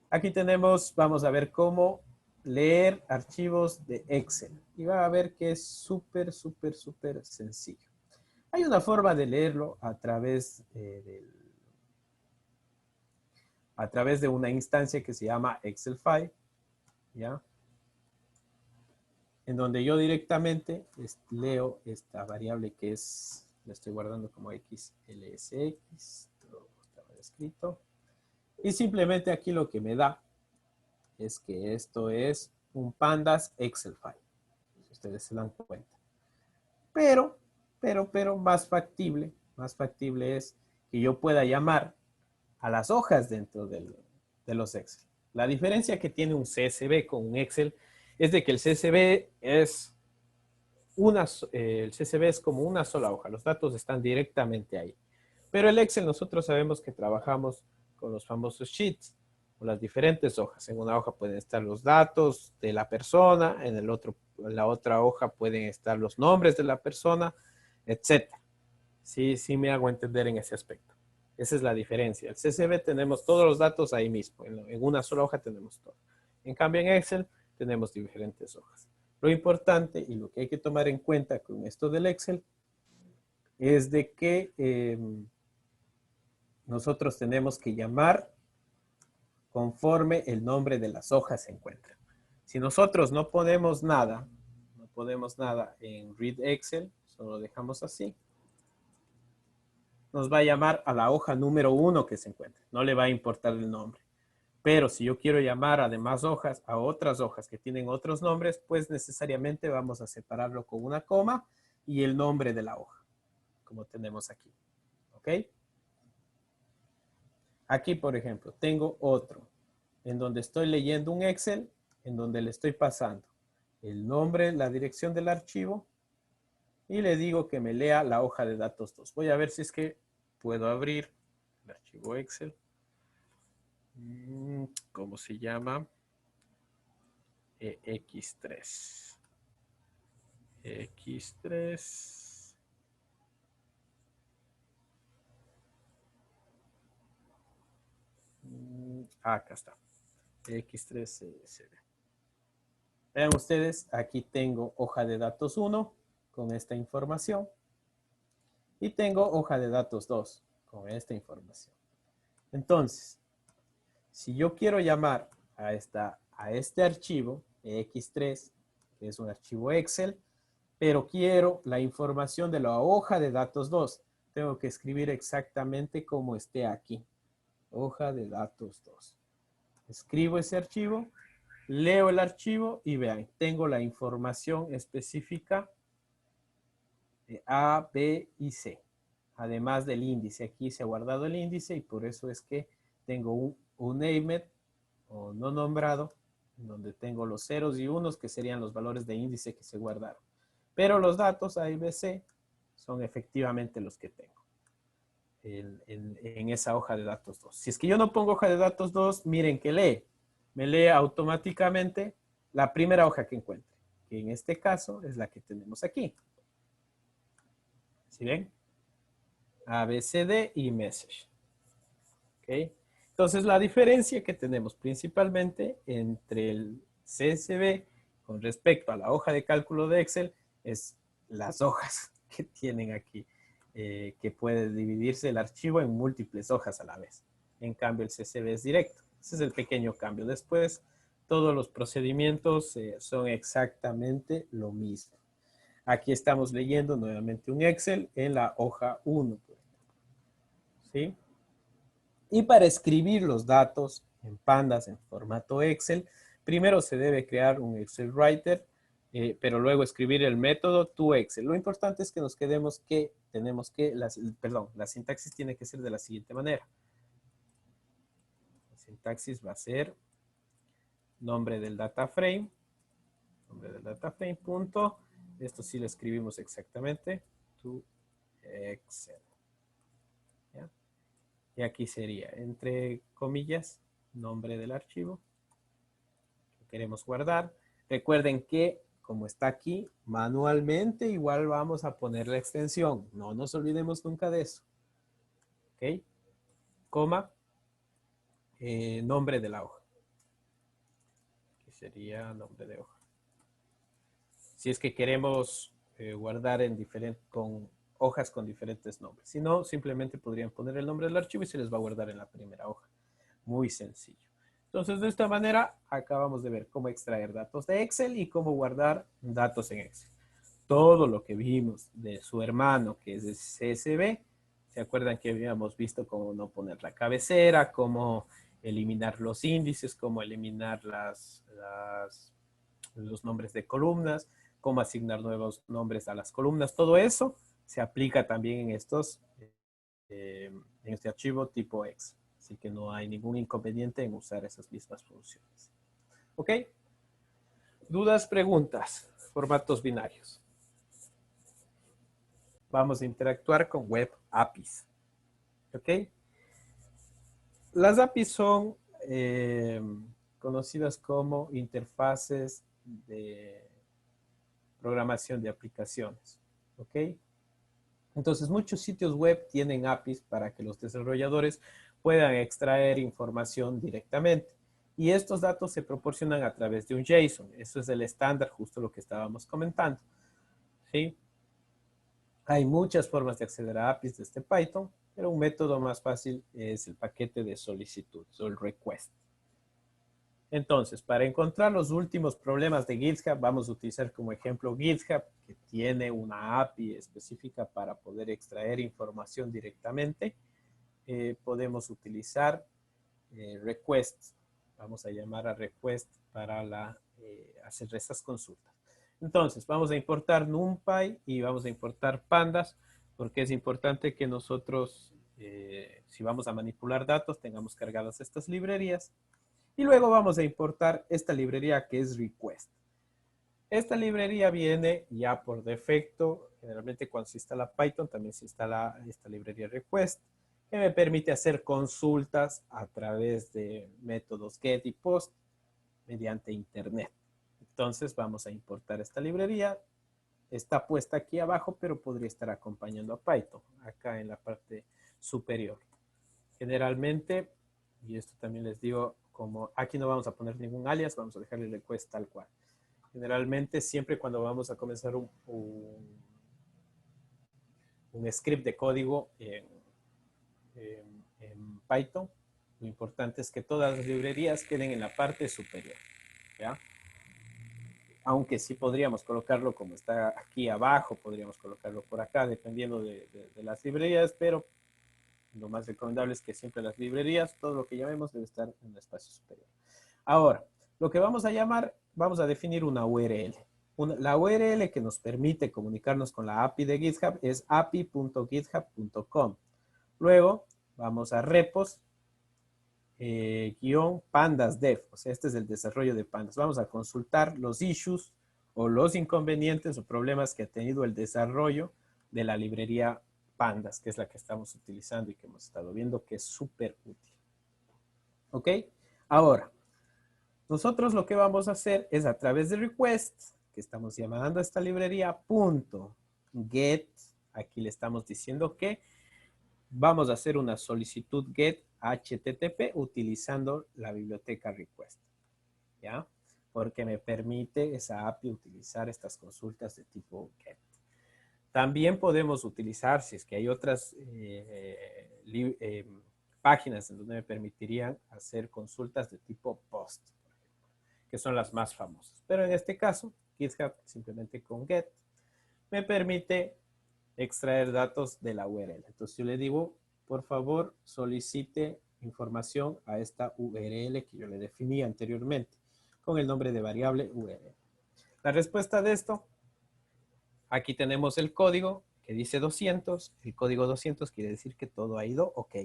Aquí tenemos, vamos a ver cómo leer archivos de Excel. Y va a ver que es súper, súper, súper sencillo. Hay una forma de leerlo a través de una instancia que se llama Excel File, ¿ya? En donde yo directamente leo esta variable que es, la estoy guardando como XLSX, todo estaba escrito. Y simplemente aquí lo que me da es que esto es un pandas Excel File, si ustedes se dan cuenta. Pero más factible es que yo pueda llamar a las hojas dentro de los Excel. La diferencia que tiene un CSV con un Excel es de que el CSV es como una sola hoja. Los datos están directamente ahí. Pero el Excel nosotros sabemos que trabajamos con los famosos sheets, con las diferentes hojas. En una hoja pueden estar los datos de la persona, en la otra hoja pueden estar los nombres de la persona, etc. Sí me hago entender en ese aspecto. Esa es la diferencia. El CSV tenemos todos los datos ahí mismo. En una sola hoja tenemos todo. En cambio, en Excel tenemos diferentes hojas. Lo importante y lo que hay que tomar en cuenta con esto del Excel es de que nosotros tenemos que llamar conforme el nombre de las hojas se encuentra. Si nosotros no ponemos nada en Read Excel, solo dejamos así, nos va a llamar a la hoja número 1 que se encuentra. No le va a importar el nombre. Pero si yo quiero llamar además hojas a otras hojas que tienen otros nombres, pues necesariamente vamos a separarlo con una coma y el nombre de la hoja, como tenemos aquí. ¿Ok? Aquí, por ejemplo, tengo otro, en donde estoy leyendo un Excel, en donde le estoy pasando el nombre, la dirección del archivo, y le digo que me lea la hoja de datos 2. Voy a ver si es que puedo abrir el archivo Excel. ¿Cómo se llama? X3. X3. Acá está. X3 CSV. Vean ustedes, aquí tengo hoja de datos 1 con esta información. Y tengo hoja de datos 2 con esta información. Entonces, si yo quiero llamar a este archivo, X3, que es un archivo Excel, pero quiero la información de la hoja de datos 2, tengo que escribir exactamente como esté aquí. Hoja de datos 2. Escribo ese archivo, leo el archivo y vean, tengo la información específica de A, B y C. Además del índice, aquí se ha guardado el índice y por eso es que tengo un named o no nombrado, donde tengo los ceros y unos que serían los valores de índice que se guardaron. Pero los datos A y B, C son efectivamente los que tengo en esa hoja de datos 2. Si es que yo no pongo hoja de datos 2, miren que lee. Me lee automáticamente la primera hoja que encuentre, que en este caso es la que tenemos aquí. ¿Sí ven? A, B, C, D y message. ¿Ok? Entonces, la diferencia que tenemos principalmente entre el CSV con respecto a la hoja de cálculo de Excel es las hojas que tienen aquí, que puede dividirse el archivo en múltiples hojas a la vez. En cambio, el CSV es directo. Ese es el pequeño cambio. Después, todos los procedimientos son exactamente lo mismo. Aquí estamos leyendo nuevamente un Excel en la hoja 1. ¿sí? Y para escribir los datos en Pandas en formato Excel, primero se debe crear un Excel Writer, pero luego escribir el método to Excel. Lo importante es que nos quedemos que tenemos que, la sintaxis tiene que ser de la siguiente manera. La sintaxis va a ser nombre del data frame, punto, esto sí lo escribimos exactamente, to Excel. ¿Ya? Y aquí sería, entre comillas, nombre del archivo que queremos guardar. Recuerden que, como está aquí, manualmente igual vamos a poner la extensión. No nos olvidemos nunca de eso. ¿Ok? Coma, nombre de la hoja. Aquí sería nombre de hoja. Si es que queremos guardar con hojas con diferentes nombres. Si no, simplemente podrían poner el nombre del archivo y se les va a guardar en la primera hoja. Muy sencillo. Entonces, de esta manera, acabamos de ver cómo extraer datos de Excel y cómo guardar datos en Excel. Todo lo que vimos de su hermano, que es de CSV, ¿se acuerdan que habíamos visto cómo no poner la cabecera, cómo eliminar los índices, cómo eliminar los nombres de columnas, cómo asignar nuevos nombres a las columnas? Todo eso se aplica también en este archivo tipo Excel. Así que no hay ningún inconveniente en usar esas mismas funciones. ¿Ok? Dudas, preguntas, formatos binarios. Vamos a interactuar con Web APIs. ¿Ok? Las APIs son conocidas como interfaces de programación de aplicaciones. ¿Ok? Entonces, muchos sitios web tienen APIs para que los desarrolladores puedan extraer información directamente. Y estos datos se proporcionan a través de un JSON. Eso es el estándar, justo lo que estábamos comentando. ¿Sí? Hay muchas formas de acceder a APIs desde Python, pero un método más fácil es el paquete de solicitudes o el request. Entonces, para encontrar los últimos problemas de GitHub, vamos a utilizar como ejemplo GitHub, que tiene una API específica para poder extraer información directamente. Podemos utilizar requests. Vamos a llamar a request para hacer estas consultas. Entonces, vamos a importar NumPy y vamos a importar pandas, porque es importante que nosotros, si vamos a manipular datos, tengamos cargadas estas librerías. Y luego vamos a importar esta librería que es request. Esta librería viene ya por defecto. Generalmente cuando se instala Python también se instala esta librería request, que me permite hacer consultas a través de métodos get y post mediante internet. Entonces vamos a importar esta librería. Está puesta aquí abajo, pero podría estar acompañando a Python, acá en la parte superior. Generalmente, y esto también les digo, como aquí no vamos a poner ningún alias, vamos a dejarle el request tal cual. Generalmente, siempre cuando vamos a comenzar un script de código en Python, lo importante es que todas las librerías queden en la parte superior, ¿ya? Aunque sí podríamos colocarlo como está aquí abajo, podríamos colocarlo por acá, dependiendo de las librerías, pero lo más recomendable es que siempre las librerías, todo lo que llamemos debe estar en el espacio superior. Ahora, lo que vamos a llamar, vamos a definir una URL. La URL que nos permite comunicarnos con la API de GitHub es api.github.com. Luego, vamos a repos, pandas dev, o sea, este es el desarrollo de pandas. Vamos a consultar los issues o los inconvenientes o problemas que ha tenido el desarrollo de la librería pandas, que es la que estamos utilizando y que hemos estado viendo que es súper útil. ¿Ok? Ahora, nosotros lo que vamos a hacer es a través de request, que estamos llamando a esta librería, .get, aquí le estamos diciendo que vamos a hacer una solicitud get HTTP utilizando la biblioteca request, ¿ya? Porque me permite esa API utilizar estas consultas de tipo get. También podemos utilizar, si es que hay otras páginas en donde me permitirían hacer consultas de tipo post, que son las más famosas. Pero en este caso, GitHub simplemente con get me permite extraer datos de la URL. Entonces yo le digo por favor, solicite información a esta URL que yo le definí anteriormente con el nombre de variable URL. La respuesta de esto, aquí tenemos el código que dice 200. El código 200 quiere decir que todo ha ido ok.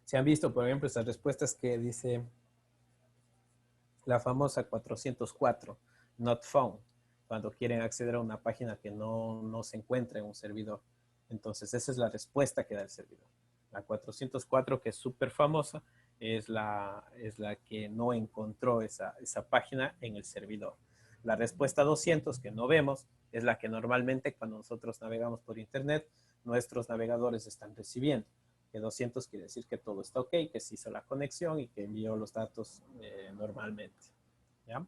Se han visto, por ejemplo, estas respuestas que dice la famosa 404, not found, cuando quieren acceder a una página que no se encuentra en un servidor. Entonces, esa es la respuesta que da el servidor. La 404, que es súper famosa, es la que no encontró esa página en el servidor. La respuesta 200, que no vemos, es la que normalmente cuando nosotros navegamos por internet, nuestros navegadores están recibiendo. Que 200 quiere decir que todo está ok, que se hizo la conexión y que envió los datos normalmente. ¿Ya?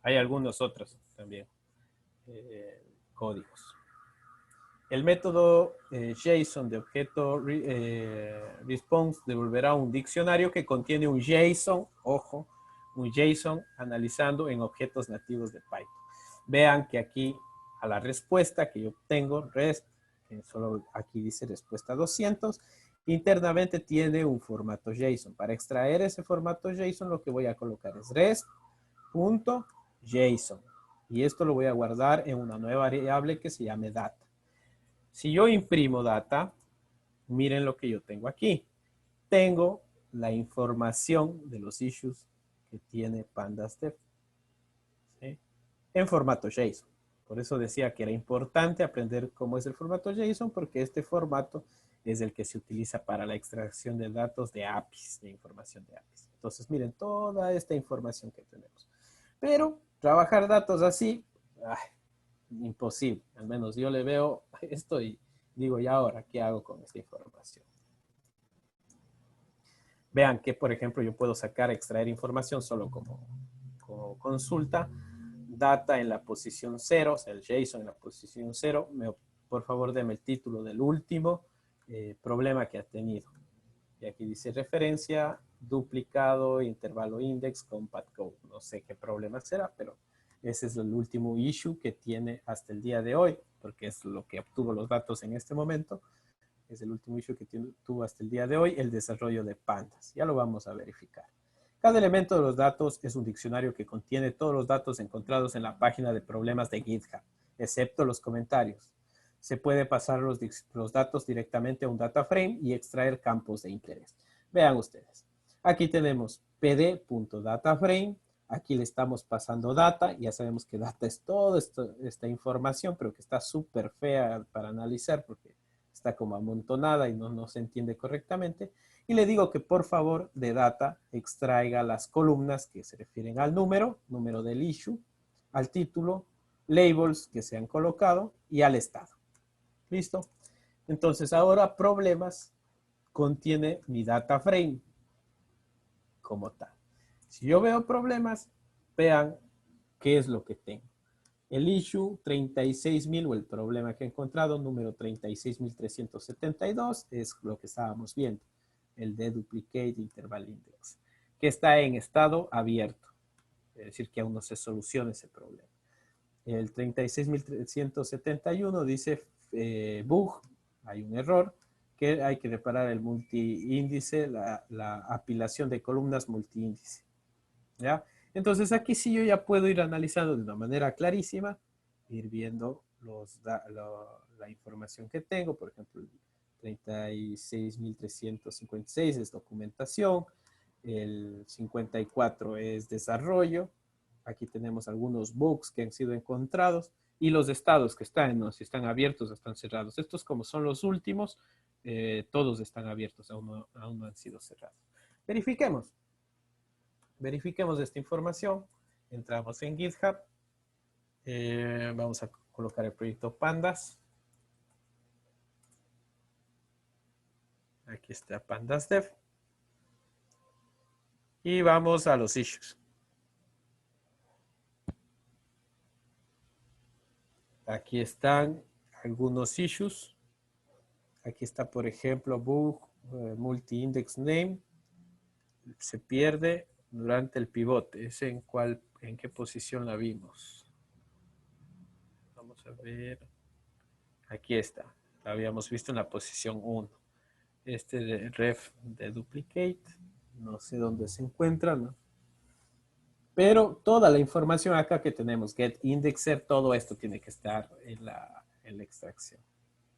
Hay algunos otros también códigos. El método JSON de objeto response devolverá un diccionario que contiene un JSON, ojo, un JSON analizando en objetos nativos de Python. Vean que aquí a la respuesta que yo obtengo, RESP, que solo aquí dice respuesta 200, internamente tiene un formato JSON. Para extraer ese formato JSON lo que voy a colocar es resp.json. Y esto lo voy a guardar en una nueva variable que se llame data. Si yo imprimo data, miren lo que yo tengo aquí. Tengo la información de los issues que tiene PandasDev, ¿sí? En formato JSON. Por eso decía que era importante aprender cómo es el formato JSON, porque este formato es el que se utiliza para la extracción de datos de APIs, de información de APIs. Entonces, miren toda esta información que tenemos. Pero trabajar datos así, imposible. Al menos yo le veo esto y digo, ¿y ahora qué hago con esta información? Vean que, por ejemplo, yo puedo extraer información solo como consulta, data en la posición 0, o sea, el JSON en la posición 0. Por favor, deme el título del último problema que ha tenido. Y aquí dice referencia, duplicado, intervalo index, compat code. No sé qué problema será, pero ese es el último issue que tiene hasta el día de hoy, porque es lo que obtuvo los datos en este momento. Es el último issue que tuvo hasta el día de hoy, el desarrollo de Pandas. Ya lo vamos a verificar. Cada elemento de los datos es un diccionario que contiene todos los datos encontrados en la página de problemas de GitHub, excepto los comentarios. Se puede pasar los datos directamente a un data frame y extraer campos de interés. Vean ustedes. Aquí tenemos pd.dataframe. Aquí le estamos pasando data. Ya sabemos que data es toda esta información, pero que está súper fea para analizar porque está como amontonada y no se entiende correctamente. Y le digo que por favor de data extraiga las columnas que se refieren al número del issue, al título, labels que se han colocado y al estado. ¿Listo? Entonces ahora problemas contiene mi data frame como tal. Si yo veo problemas, vean qué es lo que tengo. El issue 36.000 o el problema que he encontrado, número 36.372, es lo que estábamos viendo, el de duplicate interval index, que está en estado abierto, es decir, que aún no se soluciona ese problema. El 36.371 dice bug, hay un error, que hay que reparar el multiíndice, la apilación de columnas multiíndice. ¿Ya? Entonces aquí sí yo ya puedo ir analizando de una manera clarísima, ir viendo la información que tengo, por ejemplo, el 36.356 es documentación, el 54 es desarrollo, aquí tenemos algunos bugs que han sido encontrados y los estados que están, ¿no? Si están abiertos o están cerrados. Estos como son los últimos, todos están abiertos, aún no han sido cerrados. Verifiquemos esta información, entramos en GitHub, vamos a colocar el proyecto Pandas, aquí está PandasDev, y vamos a los issues. Aquí están algunos issues, aquí está por ejemplo bug, multi-index name, se pierde durante el pivote, ¿es en qué posición la vimos? Vamos a ver, aquí está, habíamos visto en la posición 1. Este de ref de duplicate, no sé dónde se encuentra, ¿no? Pero toda la información acá que tenemos, get indexer, todo esto tiene que estar en la extracción.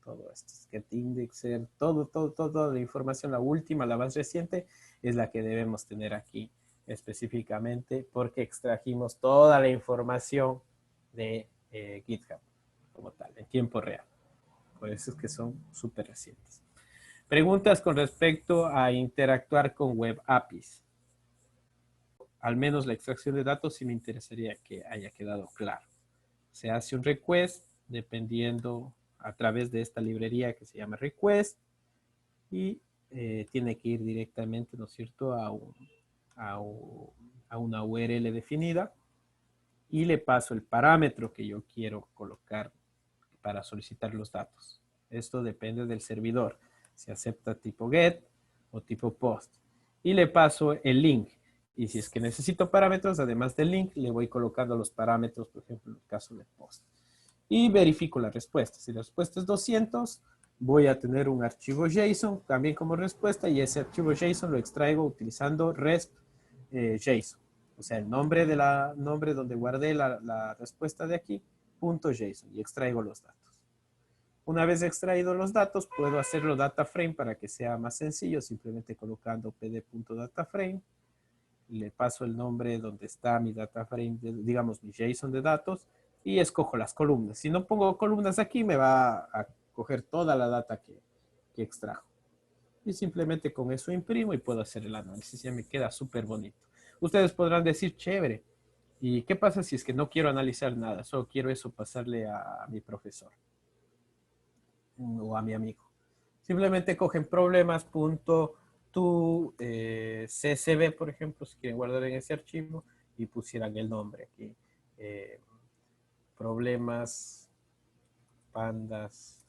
Todo esto, get indexer, toda la información, la última, la más reciente, es la que debemos tener aquí específicamente porque extrajimos toda la información de GitHub como tal, en tiempo real. Por eso es que son súper recientes. Preguntas con respecto a interactuar con web APIs. Al menos la extracción de datos sí me interesaría que haya quedado claro. Se hace un request dependiendo a través de esta librería que se llama request y tiene que ir directamente, ¿no es cierto?, a una URL definida y le paso el parámetro que yo quiero colocar para solicitar los datos. Esto depende del servidor, si acepta tipo GET o tipo POST. Y le paso el link. Y si es que necesito parámetros, además del link, le voy colocando los parámetros, por ejemplo, en el caso de POST. Y verifico la respuesta. Si la respuesta es 200, voy a tener un archivo JSON también como respuesta y ese archivo JSON lo extraigo utilizando RESP JSON. O sea, el nombre donde guardé la respuesta de aquí, .json, y extraigo los datos. Una vez extraído los datos, puedo hacerlo data frame para que sea más sencillo, simplemente colocando pd.dataframe, le paso el nombre donde está mi data frame, digamos mi JSON de datos, y escojo las columnas. Si no pongo columnas aquí, me va a coger toda la data que extrajo. Y simplemente con eso imprimo y puedo hacer el análisis. Ya me queda súper bonito. Ustedes podrán decir, chévere, ¿y qué pasa si es que no quiero analizar nada? Solo quiero eso pasarle a mi profesor o a mi amigo. Simplemente cogen problemas.tu.csv, por ejemplo, si quieren guardar en ese archivo, y pusieran el nombre aquí. Problemas, pandas,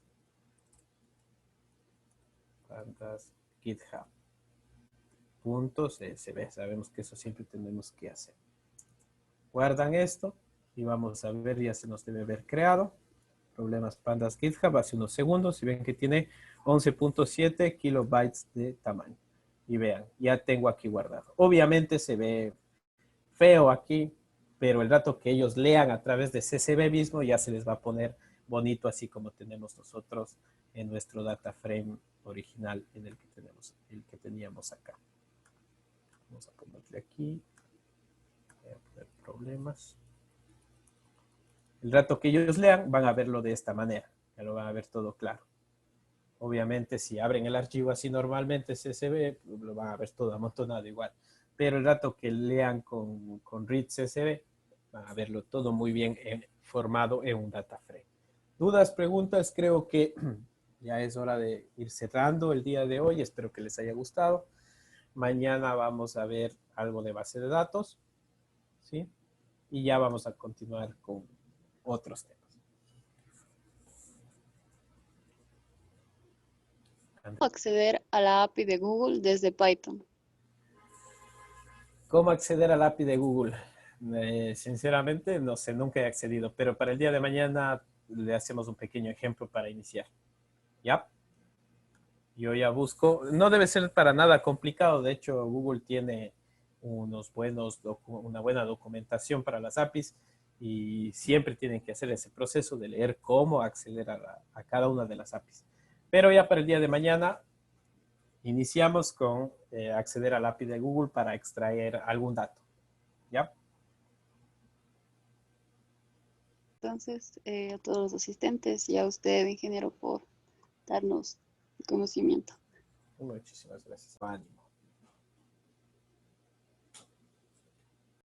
GitHub.csv. Sabemos que eso siempre tenemos que hacer. Guardan esto y vamos a ver, ya se nos debe haber creado. Problemas pandas GitHub hace unos segundos y ven que tiene 11.7 kilobytes de tamaño. Y vean, ya tengo aquí guardado. Obviamente se ve feo aquí, pero el rato que ellos lean a través de CSV mismo ya se les va a poner bonito, así como tenemos nosotros en nuestro data frame original en el que teníamos acá. Vamos a ponerle aquí. Voy a poner problemas. El rato que ellos lean van a verlo de esta manera. Ya lo van a ver todo claro. Obviamente, si abren el archivo así normalmente CSV, lo van a ver todo amontonado igual. Pero el rato que lean con read CSV, van a verlo todo muy bien formado en un data frame. ¿Dudas, preguntas? Creo que ya es hora de ir cerrando el día de hoy. Espero que les haya gustado. Mañana vamos a ver algo de base de datos, ¿sí? Y ya vamos a continuar con otros temas.
Acceder a la API de Google desde Python.
¿Cómo acceder al API de Google? Sinceramente, no sé, nunca he accedido, pero para el día de mañana le hacemos un pequeño ejemplo para iniciar. ¿Ya? Yo ya busco, no debe ser para nada complicado, de hecho Google tiene una buena documentación para las APIs y siempre tienen que hacer ese proceso de leer cómo acceder a cada una de las APIs. Pero ya para el día de mañana iniciamos con acceder al API de Google para extraer algún dato. ¿Ya?
Entonces, a todos los asistentes y a usted, ingeniero, por darnos conocimiento.
Muchísimas gracias. Ánimo.